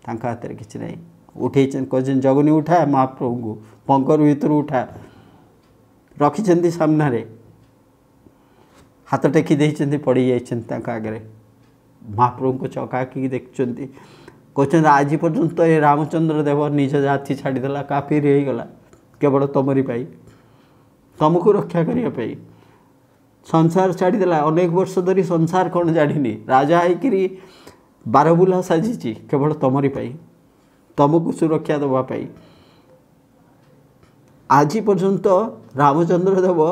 तांका हाथ रे किछि नाही उठे कहते जगनी उठा महाप्रभु को पंकर भीतर उठा रखी सामने हाथ टेकी देते पड़ जाते आगे महाप्रभु को चकाकी देखुं कहते आज पर्यंत ये रामचंद्र देव निज जाति छाड़ीदेला काफिर हो गला केवल तुमरी पाई तुमको रक्षा करने संसार छाड़ीदेला अनेक वर्ष धरी संसार कौन जानी राजा होकर 12 बुला साजिची केवल तुमरी पाई तुमको सुरक्षा देवाई आज पर्यंत रामचंद्र देव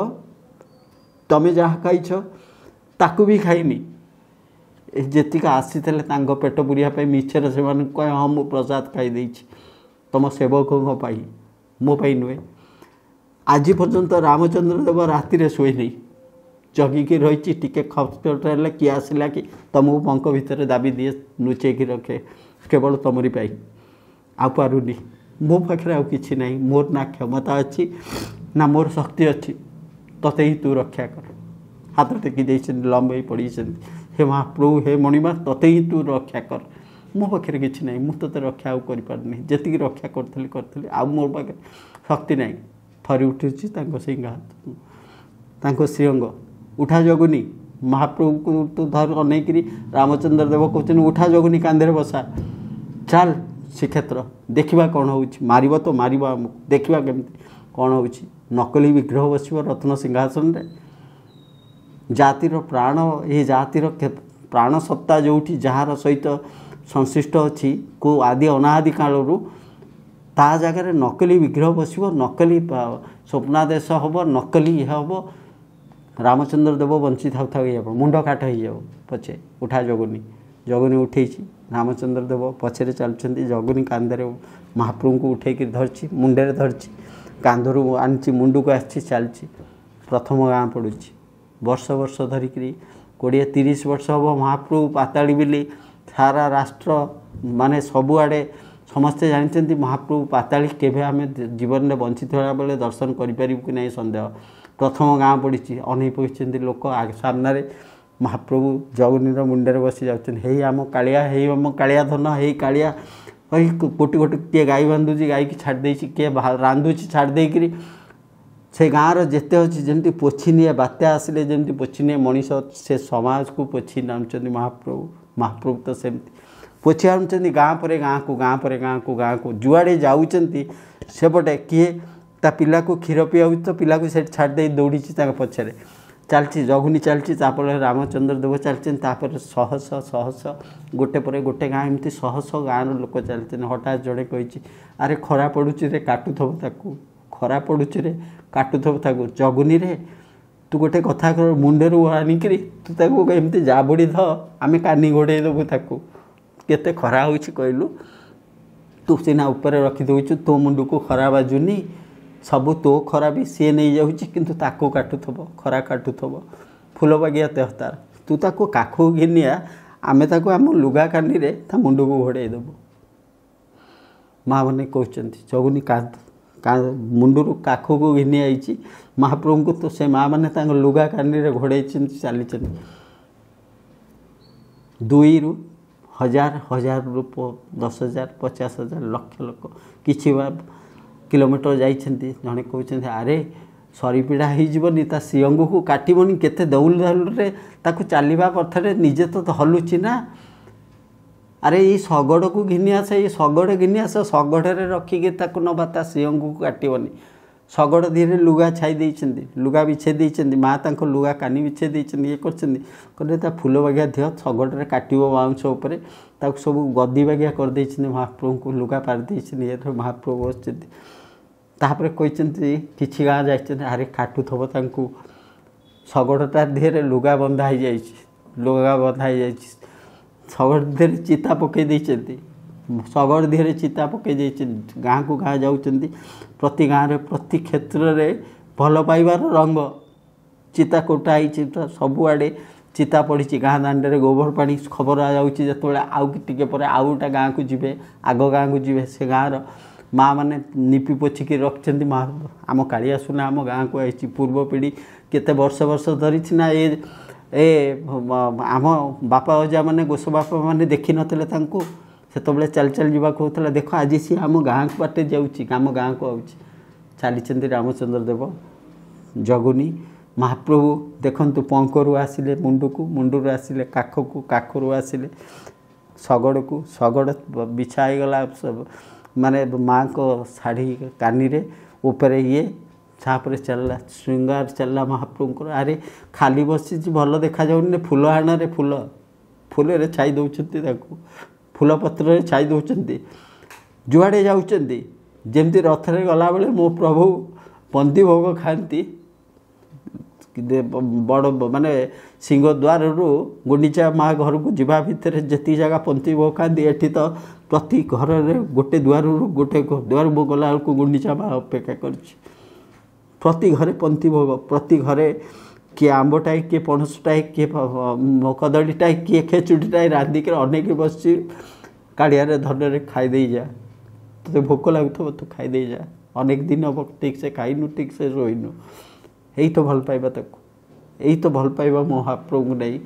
तमें जहाँ खाइछ ताकू भी खाइनी जेतिक आसी पेट पुरिया मिछर से कहे हाँ मु प्रसाद खाई तुम सेवकों पाई मो पाई नुहे आज पर्यंत रामचंद्र देव राति शोनी जगिकी रही टिके खपटे किए आसला कि तुमको पंख भितर दाबी दिए लुचेक रखे केवल तुमरी पाई आ पारुनी मो पाखे आ कि ना मोर ना क्षमता अच्छी ना मोर शक्ति अच्छी तते ही तू रक्षा कर हाथ टेकी लंबे पड़ी हे महाप्रभु हे मणिमा तते ही तू रक्षा कर मो पाखे कि ना मुझे रक्षा कर पारनी जी रक्षा करी आ मोर पाखे शक्ति ना थरी उठी सिंह श्रीअंग उठा जगुनी महाप्रभु को तू धर अनेक रामचंद्र देव कहते उठा जगुनी कांधे बसा चल श्रीक्षेत्र देखा कौन हो मार तो मार देखा केमती कौन हो नकली विग्रह बस रत्न सिंहासन रे जातिर प्राण ये जातिर प्राण सत्ता जो जार सहित संश्लिष्ट अच्छी को आदि अनादि कालू ता जगह नकली विग्रह बस नकली स्वप्नादेश हम नकली हम रामचंद्र देव बंची था मुंड काट हो पचे उठा जगुनी जगुनी उठे रामचंद्र देव पछे चलुँच जगुनी कांधे महाप्रभु को उठे धरची मुंडे धरची कांधरू आनी मुंड को आसी चलती प्रथम गाँ पड़ू वर्ष वर्ष धरिक 20-30 वर्ष हम महाप्रभु पाताड़ी बिली सारा राष्ट्र माने सबुआड़े समस्ते जानते महाप्रभु पाताड़ी केवे आम जीवन में बंचित होला बेले दर्शन करें कि नहीं सन्देह प्रथम गाँ पड़ी अनै पड़ते लोक सामने महाप्रभु जगुनीर मुंडे बसी जाते आम कालिया धन हे कालिया गोटे गोटे किए गाई बांधुची गाई की छाड़ दे किए रांधुची छाड़ देकरी से गाँव जिते अच्छी जमी पोछी निए बात्या आसिले जमी पोछी निए मनीष से समाज को पोछी आनुंट महाप्रभु तो सेमती पोछी आनुंट गाँ पर गाँ को गाँ पर गाँ को गाँ को जुआड़े जाऊँच सेपटे किए ता पिला को क्षीर पिया तो पिला को छाड़ दे दौड़ी पछरे चलती जगुनी चलती रामचंद्र देव चलते शहश शहश गोटे पर गोटे गाँ एमती शहश गाँव लोक चलते हठात जड़े कही अरे खरा पड़ुची रे काटुथब ताकू खरा पड़ुची रे काटुथब ताकू जगुनी रे तू गोटे कथा कर मुंडे आनिक तू ताकू एमती जाबड़ी ध आम कानी घोड़े देबू ताकू केते खरा होइछि कहलु तू सीना ऊपर रखिदे तो मुंड को खरा बाजुनी सबू तो खरा भी सी नहीं जाऊँगी किंतु ताको काटुथब खरा काटुथब फूल बागिया देह तार तू ताको काखू घिनिया आमे ताको आम लुगा कानी रे ता मुंड को घोड़े देबू माँ मैंने कहते जगुनी मुंडू काखू को घिनी आई महाप्रभु को तो से माँ मैंने लुगा कानी रे घोड़े चली 2 ରୁ 1000 1000 10,000 50,000 ଲକ୍ଷ ଲୋକ କିଛି କିଲୋମିଟର ଯାଇଛନ୍ତି। ଜଣେ କହୁଛନ୍ତି ଆରେ ସରିପିଡ଼ା ହେଇଯିବନି, ତା ସିଅଙ୍ଗକୁ କାଟିବନି, କେତେ ଦଉଲ ଦଉଲରେ ତାକୁ ଚାଲିବା ପଥରେ ନିଜେ ତ ହଲୁଛି ନା। ଆରେ ଏଇ ଶଗଡ଼କୁ ଘିନି ଆସ, ଏଇ ଶଗଡ଼ ଘିନି ଆସ, ଶଗଡ଼ରେ ରଖିକି ତାକୁ ନେବା, ତା ସିଅଙ୍ଗକୁ କାଟିବନି। ଶଗଡ଼ ଧୀରେ ଲୁଗା ଛାଇ ଦେଇଛନ୍ତି, ଲୁଗା ବିଛେଇ ଦେଇଛନ୍ତି, ମା ତାଙ୍କ ଲୁଗା କାନି ବିଛେଇ ଦେଇଛନ୍ତି, ଇଏ କରିଛନ୍ତି। କହିଲେ ତା ଫୁଲ ବାଗିଆ ଦେହ ଶଗଡ଼ରେ କାଟିବ ବାଉଁଶ ଉପରେ, ତାକୁ ସବୁ ଗଦି ବାଗିଆ କରିଦେଇଛନ୍ତି। ମହାପ୍ରଭୁଙ୍କୁ ଲୁଗା ପାରି ଦେଇଛନ୍ତି, ଏଥର ମହାପ୍ରଭୁ ବସିଛନ୍ତି। ତାପରେ କହିଛନ୍ତି କିଛି ଗାଁ ଯାଇଛନ୍ତି, ଆରେ କାଟୁଥିବ ତାଙ୍କୁ, ଶଗଡ଼ଟା ଦେହରେ ଲୁଗା ବନ୍ଧା ହେଇଯାଇଛି, ଲୁଗା ବନ୍ଧା ହେଇଯାଇଛି, ଶଗଡ଼ ଦେହରେ ଚିତା ପକାଇ ଦେଇଛନ୍ତି, ଶଗଡ଼ ଦେହରେ ଚିତା ପକାଇ ଦେଇଛନ୍ତି। ଗାଁକୁ ଗାଁ ଯାଉଛନ୍ତି, ପ୍ରତି ଗାଁରେ ପ୍ରତି କ୍ଷେତ୍ରରେ ଭଲ ପାଇବାର ରଙ୍ଗ ଚିତା କୋଟା ହେଇଛି, ସବୁଆଡ଼େ ଚିତା ପଡ଼ିଛି। ଗାଁ ଦାଣ୍ଡରେ ଗୋବର ପାଣି ଖବର ଯାଉଛି ଯେତେବେଳେ ଆଉ ଟିକେ ପରେ ଆଉ ଗୋଟେ ଗାଁକୁ ଯିବେ, ଆଗ ଗାଁକୁ ଯିବେ, ସେ ଗାଁର ମାଆ ମାନେ ନିପି ପୋଛିକି ରଖିଛନ୍ତି, ମା ଆମ କାଳିଆ ସୁନା ଆମ ଗାଁକୁ ଆସିଛି। ପୂର୍ବ ପିଢ଼ି କେତେ ବର୍ଷ ବର୍ଷ ଧରିଛି ନା ଆମ ବାପା ଅଜା ମାନେ ଗୋଷ ବାପା ମାନେ ଦେଖିନଥିଲେ ତାଙ୍କୁ, ସେତେବେଳେ ଚାଲି ଚାଲି ଯିବାକୁ ହେଉଥିଲା। ଦେଖ ଆଜି ସିଏ ଆମ ଗାଁକୁ ବାଟେ ଯାଉଛି, ଆମ ଗାଁକୁ ଆଉଛି। ଚାଲିଛନ୍ତି ରାମଚନ୍ଦ୍ର ଦେବ ଜଗୁନି। ମହାପ୍ରଭୁ ଦେଖନ୍ତୁ ପଙ୍କରୁ ଆସିଲେ ମୁଣ୍ଡକୁ, ମୁଣ୍ଡରୁ ଆସିଲେ କାଖକୁ, କାଖରୁ ଆସିଲେ ଶଗଡ଼କୁ, ଶଗଡ଼ ବିଛା ହେଇଗଲା ମାନେ ମାଆଙ୍କ ଶାଢ଼ୀ କାନିରେ, ଉପରେ ଇଏ, ତାପରେ ଚାଲିଲା ଶୃଙ୍ଗାର ଚାଲିଲା ମହାପ୍ରଭୁଙ୍କର। ଆରେ ଖାଲି ବସିଛି ଭଲ ଦେଖାଯାଉନି, ଫୁଲ ହାଣରେ ଫୁଲରେ ଛାଇ ଦେଉଛନ୍ତି, ତାକୁ ଫୁଲପତ୍ରରେ ଛାଇ ଦେଉଛନ୍ତି। ଯୁଆଡ଼େ ଯାଉଛନ୍ତି ଯେମିତି ରଥରେ ଗଲାବେଳେ ମୋ ପ୍ରଭୁ ପନ୍ତି ଭୋଗ ଖାଆନ୍ତି, ବଡ଼ ମାନେ ସିଂହଦ୍ୱାରରୁ ଗୁଣ୍ଡିଚା ମା ଘରକୁ ଯିବା ଭିତରେ ଯେତିକି ଜାଗା ପନ୍ତି ଭୋଗ ଖାଆନ୍ତି, ଏଠି ତ ପ୍ରତି ଘରରେ ଗୋଟେ ଦୁଆରରୁ ଗୋଟେ ଦୁଆରକୁ ଗଲାବେଳକୁ ଗୁଣ୍ଡିଚା ମା ଅପେକ୍ଷା କରିଛି। ପ୍ରତି ଘରେ ପନ୍ତି ଭୋଗ, ପ୍ରତି ଘରେ କିଏ ଆମ୍ବଟାଏ, କିଏ ପଣସଟାଏ, କିଏ କଦଳୀଟାଏ, କିଏ ଖେଚୁଡ଼ିଟାଏ ରାନ୍ଧିକି ଅନେଇକି ବସିଛି। କାଳିଆରେ ଧନରେ ଖାଇଦେଇ ଯା, ତୋତେ ଭୋକ ଲାଗୁଥିବ ତୁ ଖାଇଦେଇ ଯା, ଅନେକ ଦିନ ହେବ ଠିକ୍ ସେ ଖାଇନୁ, ଠିକ୍ ସେ ଶୋଇନୁ। ଏଇ ତ ଭଲ ପାଇବା ତାକୁ, ଏଇ ତ ଭଲ ପାଇବା ମହାପ୍ରଭୁଙ୍କୁ ନେଇ।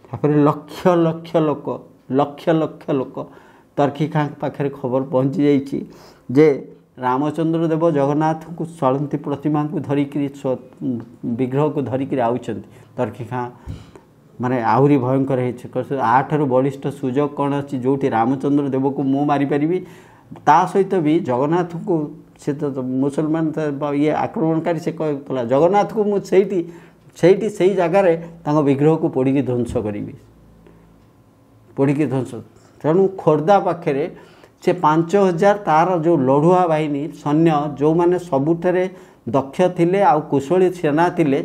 ତାପରେ ଲକ୍ଷ ଲକ୍ଷ ଲୋକ, ଲକ୍ଷ ଲକ୍ଷ ଲୋକ ତର୍କି ଖାଁଙ୍କ ପାଖରେ ଖବର ପହଞ୍ଚି ଯାଇଛି ଯେ ରାମଚନ୍ଦ୍ର ଦେବ ଜଗନ୍ନାଥଙ୍କୁ ଚଳନ୍ତି ପ୍ରତିମାଙ୍କୁ ଧରିକିରି, ବିଗ୍ରହକୁ ଧରିକିରି ଆଉଛନ୍ତି। ତର୍କି ଖାଁ ମାନେ ଆହୁରି ଭୟଙ୍କର ହେଇଛି, ଆଠାରୁ ବଳିଷ୍ଠ ସୁଯୋଗ କ'ଣ ଅଛି ଯେଉଁଠି ରାମଚନ୍ଦ୍ର ଦେବକୁ ମୁଁ ମାରିପାରିବି, ତା ସହିତ ବି ଜଗନ୍ନାଥଙ୍କୁ, ସେ ତ ମୁସଲମାନ ଇଏ ଆକ୍ରମଣକାରୀ, ସେ କହୁଥିଲା ଜଗନ୍ନାଥକୁ ମୁଁ ସେଇ ଜାଗାରେ ତାଙ୍କ ବିଗ୍ରହକୁ ପୋଡ଼ିକି ଧ୍ୱଂସ କରିବି, ପୋଡ଼ିକି ଧ୍ୱଂସ। ତେଣୁ ଖୋର୍ଦ୍ଧା ପାଖରେ ସେ 5,000 ତା'ର ଯେଉଁ ଲଢ଼ୁଆ ବାହିନୀ ସୈନ୍ୟ, ଯେଉଁମାନେ ସବୁଠାରେ ଦକ୍ଷ ଥିଲେ ଆଉ କୁଶଳୀ ସେନା ଥିଲେ,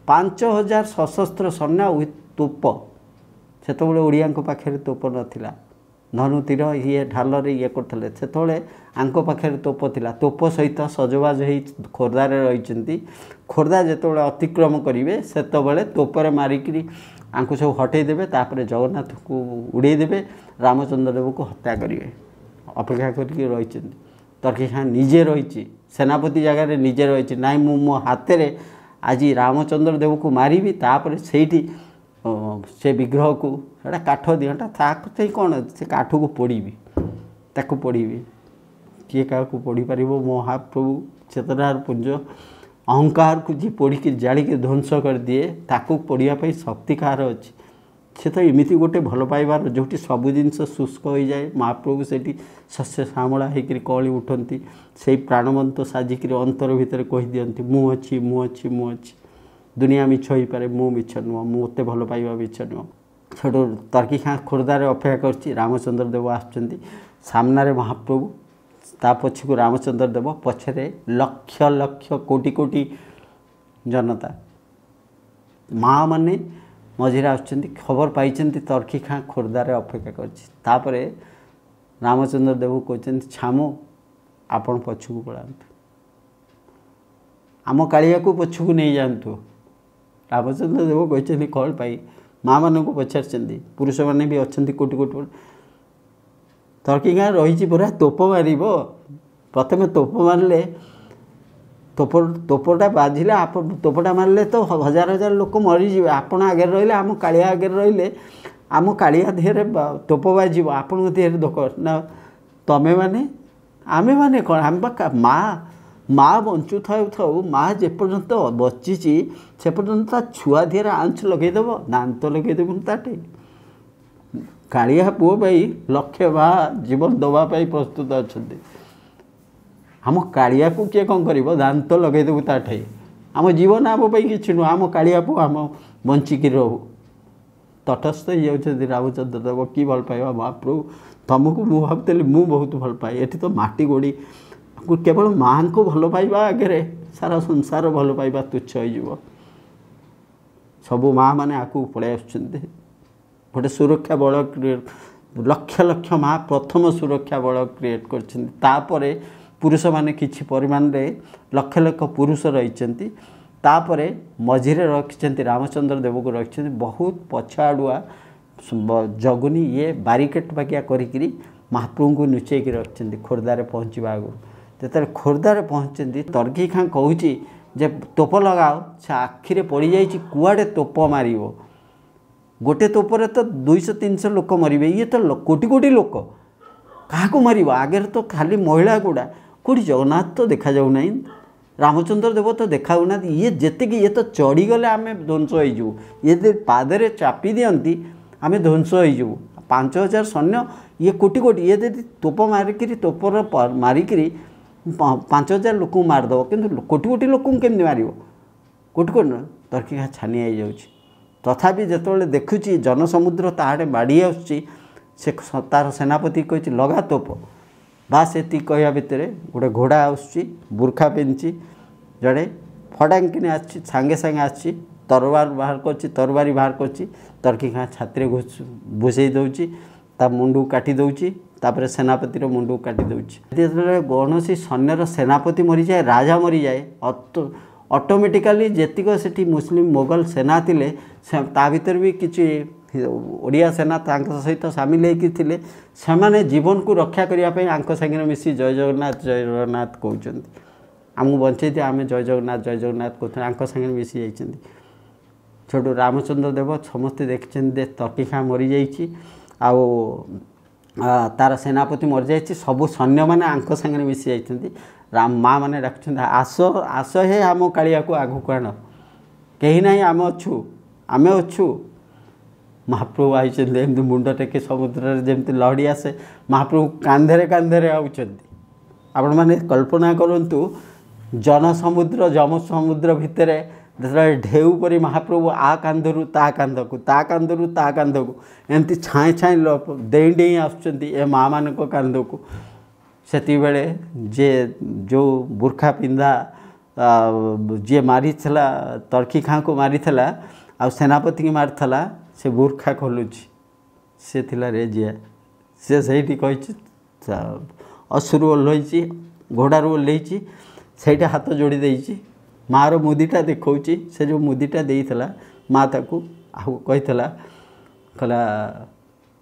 5,000 ସଶସ୍ତ୍ର ସୈନ୍ୟ ୱିଥ୍ ତୋପ। ସେତେବେଳେ ଓଡ଼ିଆଙ୍କ ପାଖରେ ତୋପ ନଥିଲା, ଧନୁ ତୀର ଇଏ ଢାଲରେ ଇଏ କରୁଥିଲେ। ସେତେବେଳେ ଆଙ୍କ ପାଖରେ ତୋପ ଥିଲା, ତୋପ ସହିତ ସଜବାଜ ହେଇ ଖୋର୍ଦ୍ଧାରେ ରହିଛନ୍ତି। ଖୋର୍ଦ୍ଧା ଯେତେବେଳେ ଅତିକ୍ରମ କରିବେ ସେତେବେଳେ ତୋପରେ ମାରିକିରି ଆଙ୍କୁ ସବୁ ହଟେଇ ଦେବେ, ତାପରେ ଜଗନ୍ନାଥଙ୍କୁ ଉଡ଼େଇ ଦେବେ, ରାମଚନ୍ଦ୍ର ଦେବକୁ ହତ୍ୟା କରିବେ। ଅପେକ୍ଷା କରିକି ରହିଛନ୍ତି। ତର୍କି ଖାଁ ନିଜେ ରହିଛି, ସେନାପତି ଜାଗାରେ ନିଜେ ରହିଛି, ନାଇଁ ମୁଁ ମୋ ହାତରେ ଆଜି ରାମଚନ୍ଦ୍ର ଦେବକୁ ମାରିବି, ତାପରେ ସେଇଠି ସେ ବିଗ୍ରହକୁ, ସେଇଟା କାଠ ଦିଅଟା, ତାକୁ ସେଇ କ'ଣ ସେ କାଠକୁ ପୋଡ଼ିବି, ତାକୁ ପୋଡ଼ିବି। କିଏ କାହାକୁ ପୋଡ଼ିପାରିବ? ମହାପ୍ରଭୁ ଚେତନାର ପୁଞ୍ଜ, ଅହଙ୍କାରକୁ ଯିଏ ପୋଡ଼ିକି ଜାଳିକି ଧ୍ୱଂସ କରିଦିଏ, ତାକୁ ପୋଡ଼ିବା ପାଇଁ ଶକ୍ତି କାହାର ଅଛି? ସେ ତ ଏମିତି ଗୋଟେ ଭଲ ପାଇବାର, ଯେଉଁଠି ସବୁ ଜିନିଷ ଶୁଷ୍କ ହୋଇଯାଏ, ମହାପ୍ରଭୁ ସେଇଠି ଶସ୍ୟ ଶ୍ୟାମଳା ହେଇକରି କଅଁଳି ଉଠନ୍ତି। ସେଇ ପ୍ରାଣବନ୍ତ ସାଜିକିରି ଅନ୍ତର ଭିତରେ କହିଦିଅନ୍ତି, ମୁଁ ଅଛି, ମୁଁ ଅଛି, ମୁଁ ଅଛି। ଦୁନିଆ ମିଛ ହେଇପାରେ, ମୁଁ ମିଛ ନୁହଁ, ମୋତେ ଭଲ ପାଇବା ମିଛ ନୁହଁ। ସେଠୁ ତର୍କି ଖାଁ ଖୋର୍ଦ୍ଧାରେ ଅପେକ୍ଷା କରିଛି। ରାମଚନ୍ଦ୍ର ଦେବ ଆସୁଛନ୍ତି, ସାମ୍ନାରେ ମହାପ୍ରଭୁ, ତା ପଛକୁ ରାମଚନ୍ଦ୍ର ଦେବ, ପଛରେ ଲକ୍ଷ ଲକ୍ଷ କୋଟି କୋଟି ଜନତା, ମା ମାନେ ମଝିରେ ଆସୁଛନ୍ତି। ଖବର ପାଇଛନ୍ତି ତର୍କି ଖାଁ ଖୋର୍ଦ୍ଧାରେ ଅପେକ୍ଷା କରିଛି। ତାପରେ ରାମଚନ୍ଦ୍ର ଦେବ କହୁଛନ୍ତି, ଛାମୁ ଆପଣ ପଛକୁ ପଳାନ୍ତୁ, ଆମ କାଳିଆକୁ ପଛକୁ ନେଇଯାଆନ୍ତୁ। ରାମଚନ୍ଦ୍ର ଦେବ କହିଛନ୍ତି କ'ଣ ପାଇଁ? ମା ମାନଙ୍କୁ ପଚାରିଛନ୍ତି, ପୁରୁଷମାନେ ବି ଅଛନ୍ତି କୋଟି କୋଟି। ତର୍କି ଖାଁ ରହିଛି ପୁରା ତୋପ ମାରିବ, ପ୍ରଥମେ ତୋପ ମାରିଲେ, ତୋପଟା ବାଜିଲେ, ତୋପଟା ମାରିଲେ ତ 1,000 1,000 ଲୋକ ମରିଯିବେ। ଆପଣ ଆଗରେ ରହିଲେ, ଆମ କାଳିଆ ଆଗରେ ରହିଲେ, आम कालिया देहरे तोप बाजिब आपण देहरे धोक ना तमें मैंने आमे मैंने कौन आम माँ माँ बंचु थाऊ माँ जेपर्यंत बची से पर्यंत ता छुआ देहरे आंच लगेदेव दांत लगेदेव ताटे कालिया पुओ पाई लक्षे माँ जीवन दवाई प्रस्तुत अच्छा आम कालिया को किए कौन कर दांत लगेदेव ताठे आम जीवन आम कि नुह आम कालिया पुओ आम बंचिकी रहू तटस्थ हो रामचंद्र देव कि भल पाइबा महाप्रभु तुमको मु भावुली मु बहुत भल पाए ये तो माटी गोड़ी केवल माँ को भल पाइबा आगे सारा संसार भल पाइबा तुच्छ हो सबू माँ मैंने आकू पलि आस गोटे सुरक्षा बल क्रिएट लक्ष लक्ष माँ प्रथम सुरक्षा बल क्रिएट कर पुरुष माने किछि परिमाण रे लक्ष लक्ष पुरुष रही तापरे मझिरे रखिछन्ति रामचंद्र देव को रखिछन्ति बहुत पछाड़ुआ जगुनी ये बारिकेट बाकिया करी महाप्रभु को नुचेक रखिछन्ति खोर्धारे पहुँचवा आगु जेतरे खोर्धारे पहुँचन्ति तर्की खाँ कहूँ जे तोप लगाओ से आखिरे पड़ जाइछि कुआडे तोप मारिबो गोटे तोपरे तो 200-300 लोक मरबे ये तो कोटी कोटी लोक क्या मार आगे तो खाली महिला गुड़ा कौटी जगन्नाथ तो देखा जाऊ नहीं रामचंद्र देव तो देखा ये जेतिक ये तो चढ़ीगले आम ध्वंस हो ये पादरे चापी दियंती आम ध्वंस हो 5000 सैन्य ये कोटी कोटी ये यदि तोप मारिकी तोपर मारिकी 5000 लोक मारदेव कि कोटी कोटी लोक केमती मार कोटी कोटी तर्की घा छानिया हो तथापि जिते देखुची जनसमुद्र ताड़े बाड़ी आसुची से तार सेनापति कही लगा तोप बास ये कहवा भितर गोटे घोड़ा आसुची बुर्खा पिंधि जड़े फटांकिनी आसी सांगे सांगे आसी तरवार बाहर कर तरवारी बाहर कर तर्की खाँ छाती भूसई दौची ता मुंडू काटी दौची तापर सेनापतिर मुंडू काटी दौची जो कौन सैन्यर सेनापति मरी जाए राजा मरी जाए ऑटोमेटिकली जेतिक सेठी मुस्लिम मोगल सेना थिले ता भीतर भी किछि ओडिया सेना सहित सामिल होते से जीवन को रक्षा करने सागर मिसी जय जगन्नाथ कहते आमको बंचे आम जय जगन्नाथ कहते सागर मिसी जाइए छोटू रामचंद्र देव समस्ते देखते तर्की खाँ मरी जाइए तार सेनापति मरी जाइए सबू सैन्य मैंने आंक सागर मिसी जाइए राम माँ मैंने डाक आस आस हे आम कालिया को आगू को आण कहीं ना आम अच्छू आम अच्छू महाप्रभु आई मुंड टेके समुद्र जमी लहड़ी आसे महाप्रभु कांधे कांधे आपण मैंने कल्पना करूँ जनसमुद्र जम समुद्र भितर ढेउ परी महाप्रभु आ कांधरू ता कांधकू ता कांधरू ता कांधकू एमती छाए छाए डेई डेई आसुँच माँ मान कांधकू से बेले जे जो बुर्खा पिंधा जी मारी तर्की खाँ को मारी आ सेनापति की मारिथला से बुर्खा खोलुची से थिला रेजिया से सही कही अश्रु ओह्लैची घोड़ारू ओह्लैची से हाथ जोड़ी देची मार मुदीटा देखौची से जो मुदीटा देइथला माँ ताकू कही कहला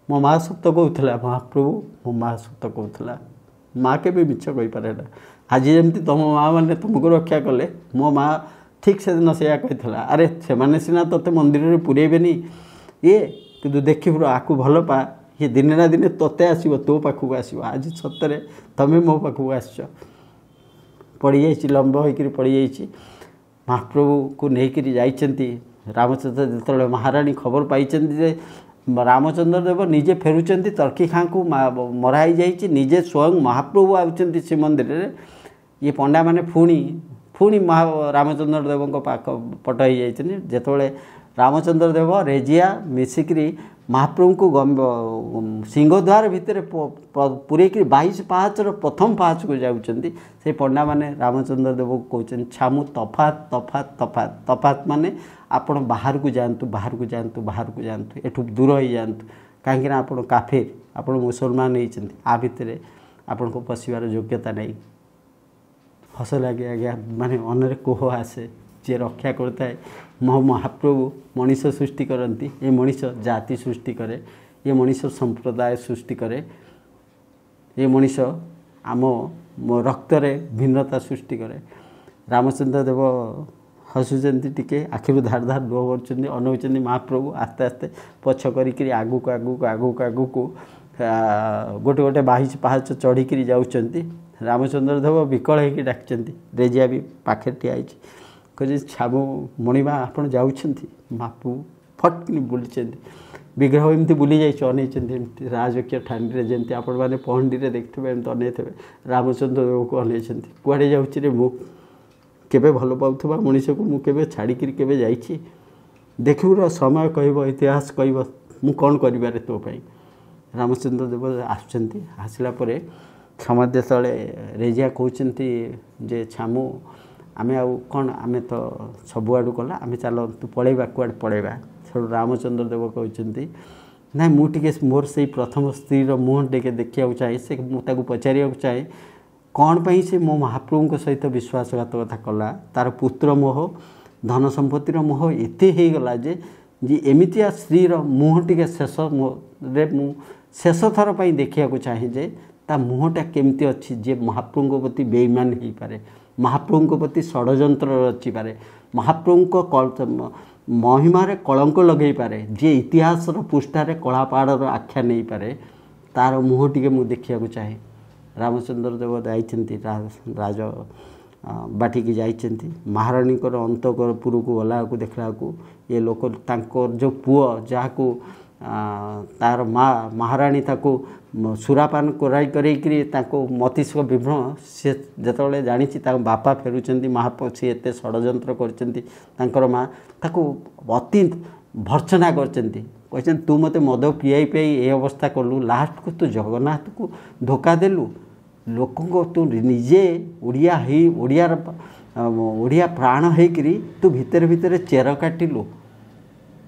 मो माँ सत कहूला महाप्रभु मो माँ सत कहूला माँ के भी मिछ कही पारे आज जमी तुम माँ मैंने तुमको रक्षा कले मो माँ ठीक से दिन से कही अरे से मैंने सीना तोते मंदिर में पुरेबेनी ये कि देखिपुर आकू भल पा ये दिने ना दिने तोते आसो तो पाखक आसो आज सतरे तमें मो पाखक आस पड़ जा लंब होकर पड़ जा महाप्रभु को लेकर जाइंट रामचंद्र जो महाराणी खबर पाई रामचंद्र देव निजे फेरुंट तर्की खाँ को मराई जाइए निजे स्वयं महाप्रभु आउଛନ୍ତି श्रीमंदिर में ये पंडा मैंने पुणी पुणी रामचंद्र देव पाख पट हो जाइए जिते रामचंद्र देव रेजिया मिसिकी महाप्रभु को सिंहद्वार भितर पूरेक 22 पाहाचर प्रथम पाहाच को जाऊँच से पंडा मैंने रामचंद्र देव को कहते छामु तफात तफात तफात तफात माने आपण बाहर को जातु बाहर को जातु बाहर को जातु एठू दूर हो जातु कहीं आप काफिर आप मुसलमान नहीं आ भितर आपण को पशिवार योग्यता नहीं हस लगे आज्ञा माने अनरे कोह आसे जे रक्षा करता है मो महाप्रभु मनीष सृष्टि करती ये मनीष जाति सृष्टि करे ये मनीष संप्रदाय सृष्टि करे ये मनीष आम रक्त भिन्नता सृष्टि करे रामचंद्र देव हसुचंती टिके आखिरु धार धार लुह पड़ुचंती अनौचंती महाप्रभु आस्ते आस्ते पछ करिकरी आगुक आगुक आगुक आगुक गोटे गोटे बाहिच पहाच चढ़िकी जाऊँच रामचंद्र देव विकल होकर डाकचंती रेजिया भी पाखे ठिया कहे छाबू मणिमा आपड़ जाऊँच महाप्रभु फटकिनी बुली विग्रह एमती बुली जाइए अनैती राजकीय ठाणी जमी आपण मैंने पहंडी में देखते एमती अनैथे रामचंद्र देव को अनैती कुआड़े जाऊँच रे मु केबे भल पाउथबा मनीष को मु केबे छाड़िकी केबे जाइछि देखिबुर समय कहब इतिहास कहब मु कौन करिबारे तो पाई रामचंद्र देव आसुचंती आसला परे क्षमते तले रेजिया कहते जे छामु आमे आउ कौन आमे तो सबुआडू कला आमे चल तू पलैबा कुआडे पलैबा से रामचंद्र देव कहते ना मुझे मोर से प्रथम स्त्री मुह टे देखा चाहे से मुझे पचार चाहे कौन पाई से मो महाप्रभु सहित विश्वासघातकता कला तार पुत्र मोह धन संपत्तिर मोह एते हो गला जे एमितिया स्त्री मुह टे शेष मु शेष थर पर देखा चाहे जे ता मुहटा केमती अच्छी जे महाप्रभु प्रति बेईमान हो पारे महाप्रभु प्रति षड्यंत्र रचि पारे महाप्रभु महिमार कलंक लगे पारे जे इतिहास पृष्ठार कला पहाड़ आख्या नहीं पारे तार मुह टे मु देखा चाहे रामचंद्र देव जाइछन्ति राज बाटिकी जाइछन्ति महारानी अंतपुर को गला को देखला को ये लोक तांकर जो पुओ जहाँ तार माँ महारानी ताको सुरापान कराई करेकरी मस्तिष्क विभ्रम सी जिते जानी बापा फेरुचंती महाप्रभु सी एत षड्यंत्र कर माँ ताको अति भर्सना करचंती कहते तू मते मद पियाई पियाई ए अवस्था कलु लास्ट को तू जगन्नाथ को धोखा देलु लोक तू निजे ओडिया ओडिया प्राण होकरी तू भितर भितर चेर काटिलु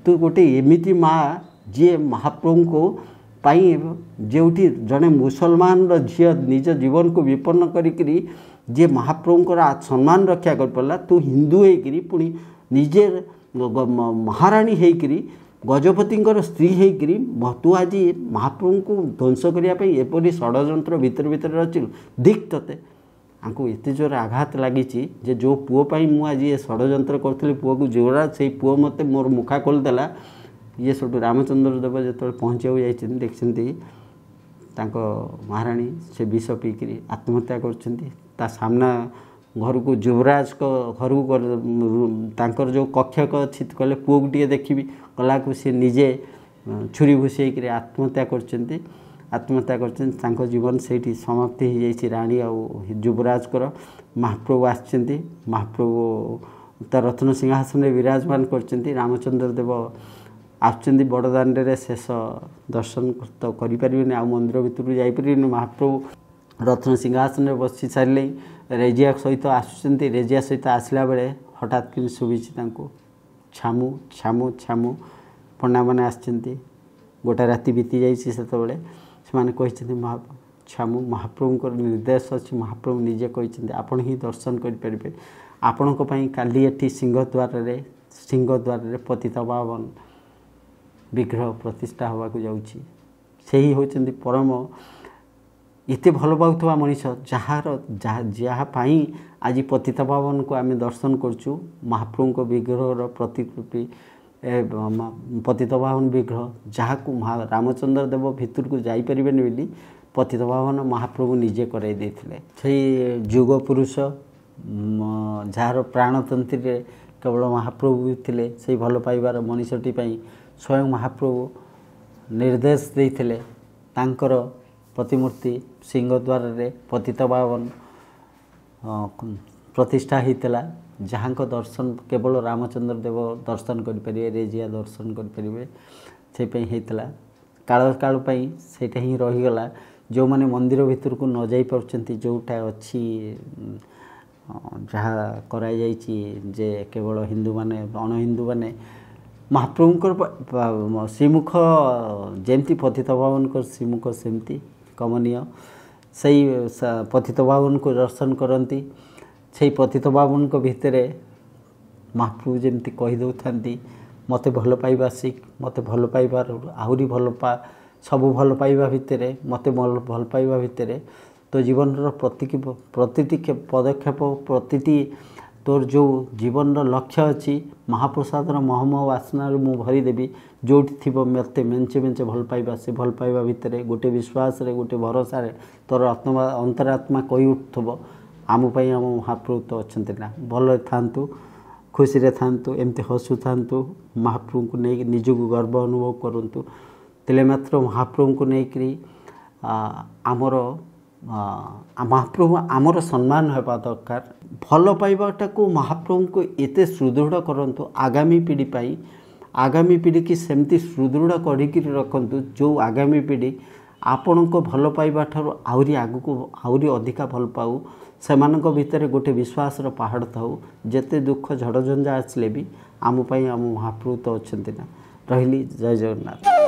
तू गोटे एमिति माँ जी महाप्रभु को पाई जोटी जड़े मुसलमान झी निज जीवन को विपन्न करी जे महाप्रभुंर सम्मान रक्षा कर पारा तू हिंदू होकरी पुणी निजे महारानी होकरी गजपति स्त्री होकरी तू आज महाप्रभु को ध्वंस करने एपरी षड्यंत्र भितर भितर रचिलु दिख ते आंको एत जोर आघात लगी जे जो पुओपाई मु आज ये षड्यंत्र करी पुओ को जोरा से पुओ मत मोर मुखा खोलदेला ये सब रामचंद्र देव जो पहुँचा जाइए देखते महारानी से विष पीकरी आत्महत्या कर सामना घर को युवराज को घर को जो कक्षक अच्छी कहले पुओ को टे देखी गला को सी निजे छुरी भूसई आत्महत्या कर जीवन से समाप्ति हो जाइए राणी युवराज को महाप्रभु आसचंती महाप्रभु तो रत्न सिंहासन विराजमान कर रामचंद्र देव आसुचंती बड़दाण्ड रे शेष दर्शन तो करें आ मंदिर भितर जापर महाप्रभु रत्न सिंहासन में बसी सारे रेजिया सहित आसुचंती रेजिया सहित आसला बेले हठात कि शुभी छामु छामु छामु पंडा मैंने आसचंती गोटे राति बीती जाते से छामु महाप्रभु निर्देश अच्छी महाप्रभु निजे कहते आपण ही दर्शन करें आपण काली एटी सिंहद्वार पतित पावन विग्रह प्रतिष्ठा होगा जाऊँगी से ही होती परम एत भल पाउथवा मनीष जार जहाँपाई आज पतित पावन को आम दर्शन करचु महाप्रभु विग्रह प्रतिकृति पतित पावन विग्रह जहाँ को रामचंद्र देव भितर को जापर बोली पतित पावन महाप्रभु निजे कराई देथिले से युग पुरुष जार प्राणतंत्री केवल महाप्रभु थे से भल पाइबार मनीषटी स्वयं महाप्रभु निर्देश देते तांकर प्रतिमूर्ति सिंहद्वार रे पतित पावन प्रतिष्ठा होता जहाँ को दर्शन केवल रामचंद्र देव दर्शन करें रेजिया दर्शन करें से होता काल काल सेटा ही रहीगला जो मैंने मंदिर भितर को न जाई पार्चंती जोटा अच्छी जहाँ कराई जे केवल हिंदू माने अण हिंदू माने महाप्रभुंकर श्रीमुख जमती पतित पावन को श्रीमुख सेमती कमनीय से पतित पावन को दर्शन करती से पतित पावन को भितर महाप्रभु जमती कहीदे मत भल पाइबा शिख मत भल पाइबार आहरी भल पा सबू भल पाइबा भितर मत भल पाइबा भितर तो जीवन प्रतिटी पदक्षेप प्रतिटी तोर जो जीवन लक्ष्य अच्छी महाप्रसादर महमह वासना मु भरीदेवी जोटी थी मत मेंचे मेंचे भल पाइबा से भल पाइबा भितर गोटे विश्वास रे गोटे भरोसा रे तोर आत्मा अंतरात्मा कही उठुब आम महाप्रभु तो अच्छा ना भल था खुशी रे थांतु एमती हसु थांतु महाप्रभु को नहीं निजक गर्व अनुभव करंतु तेले मात्र महाप्रभु को नहीं आमर महाप्रभु आमर सम्मान होगा दरकार भल पाइबाटा को महाप्रभु को एते सुदृढ़ करंतु आगामी पीढ़ी पाई आगामी पीढ़ी की सेमती सुदृढ़ करी रखंतु जो आगामी पीढ़ी आपण को भल पाइबा ठारू आहुरी आगु आहुरी अधिका भल पाऊ सेमानक भितर गोटे विश्वास पहाड़ थाऊ जेते दुख झड़ झंझा आसले भी आम महाप्रभु तो अच्छा ना रही जय जगन्नाथ।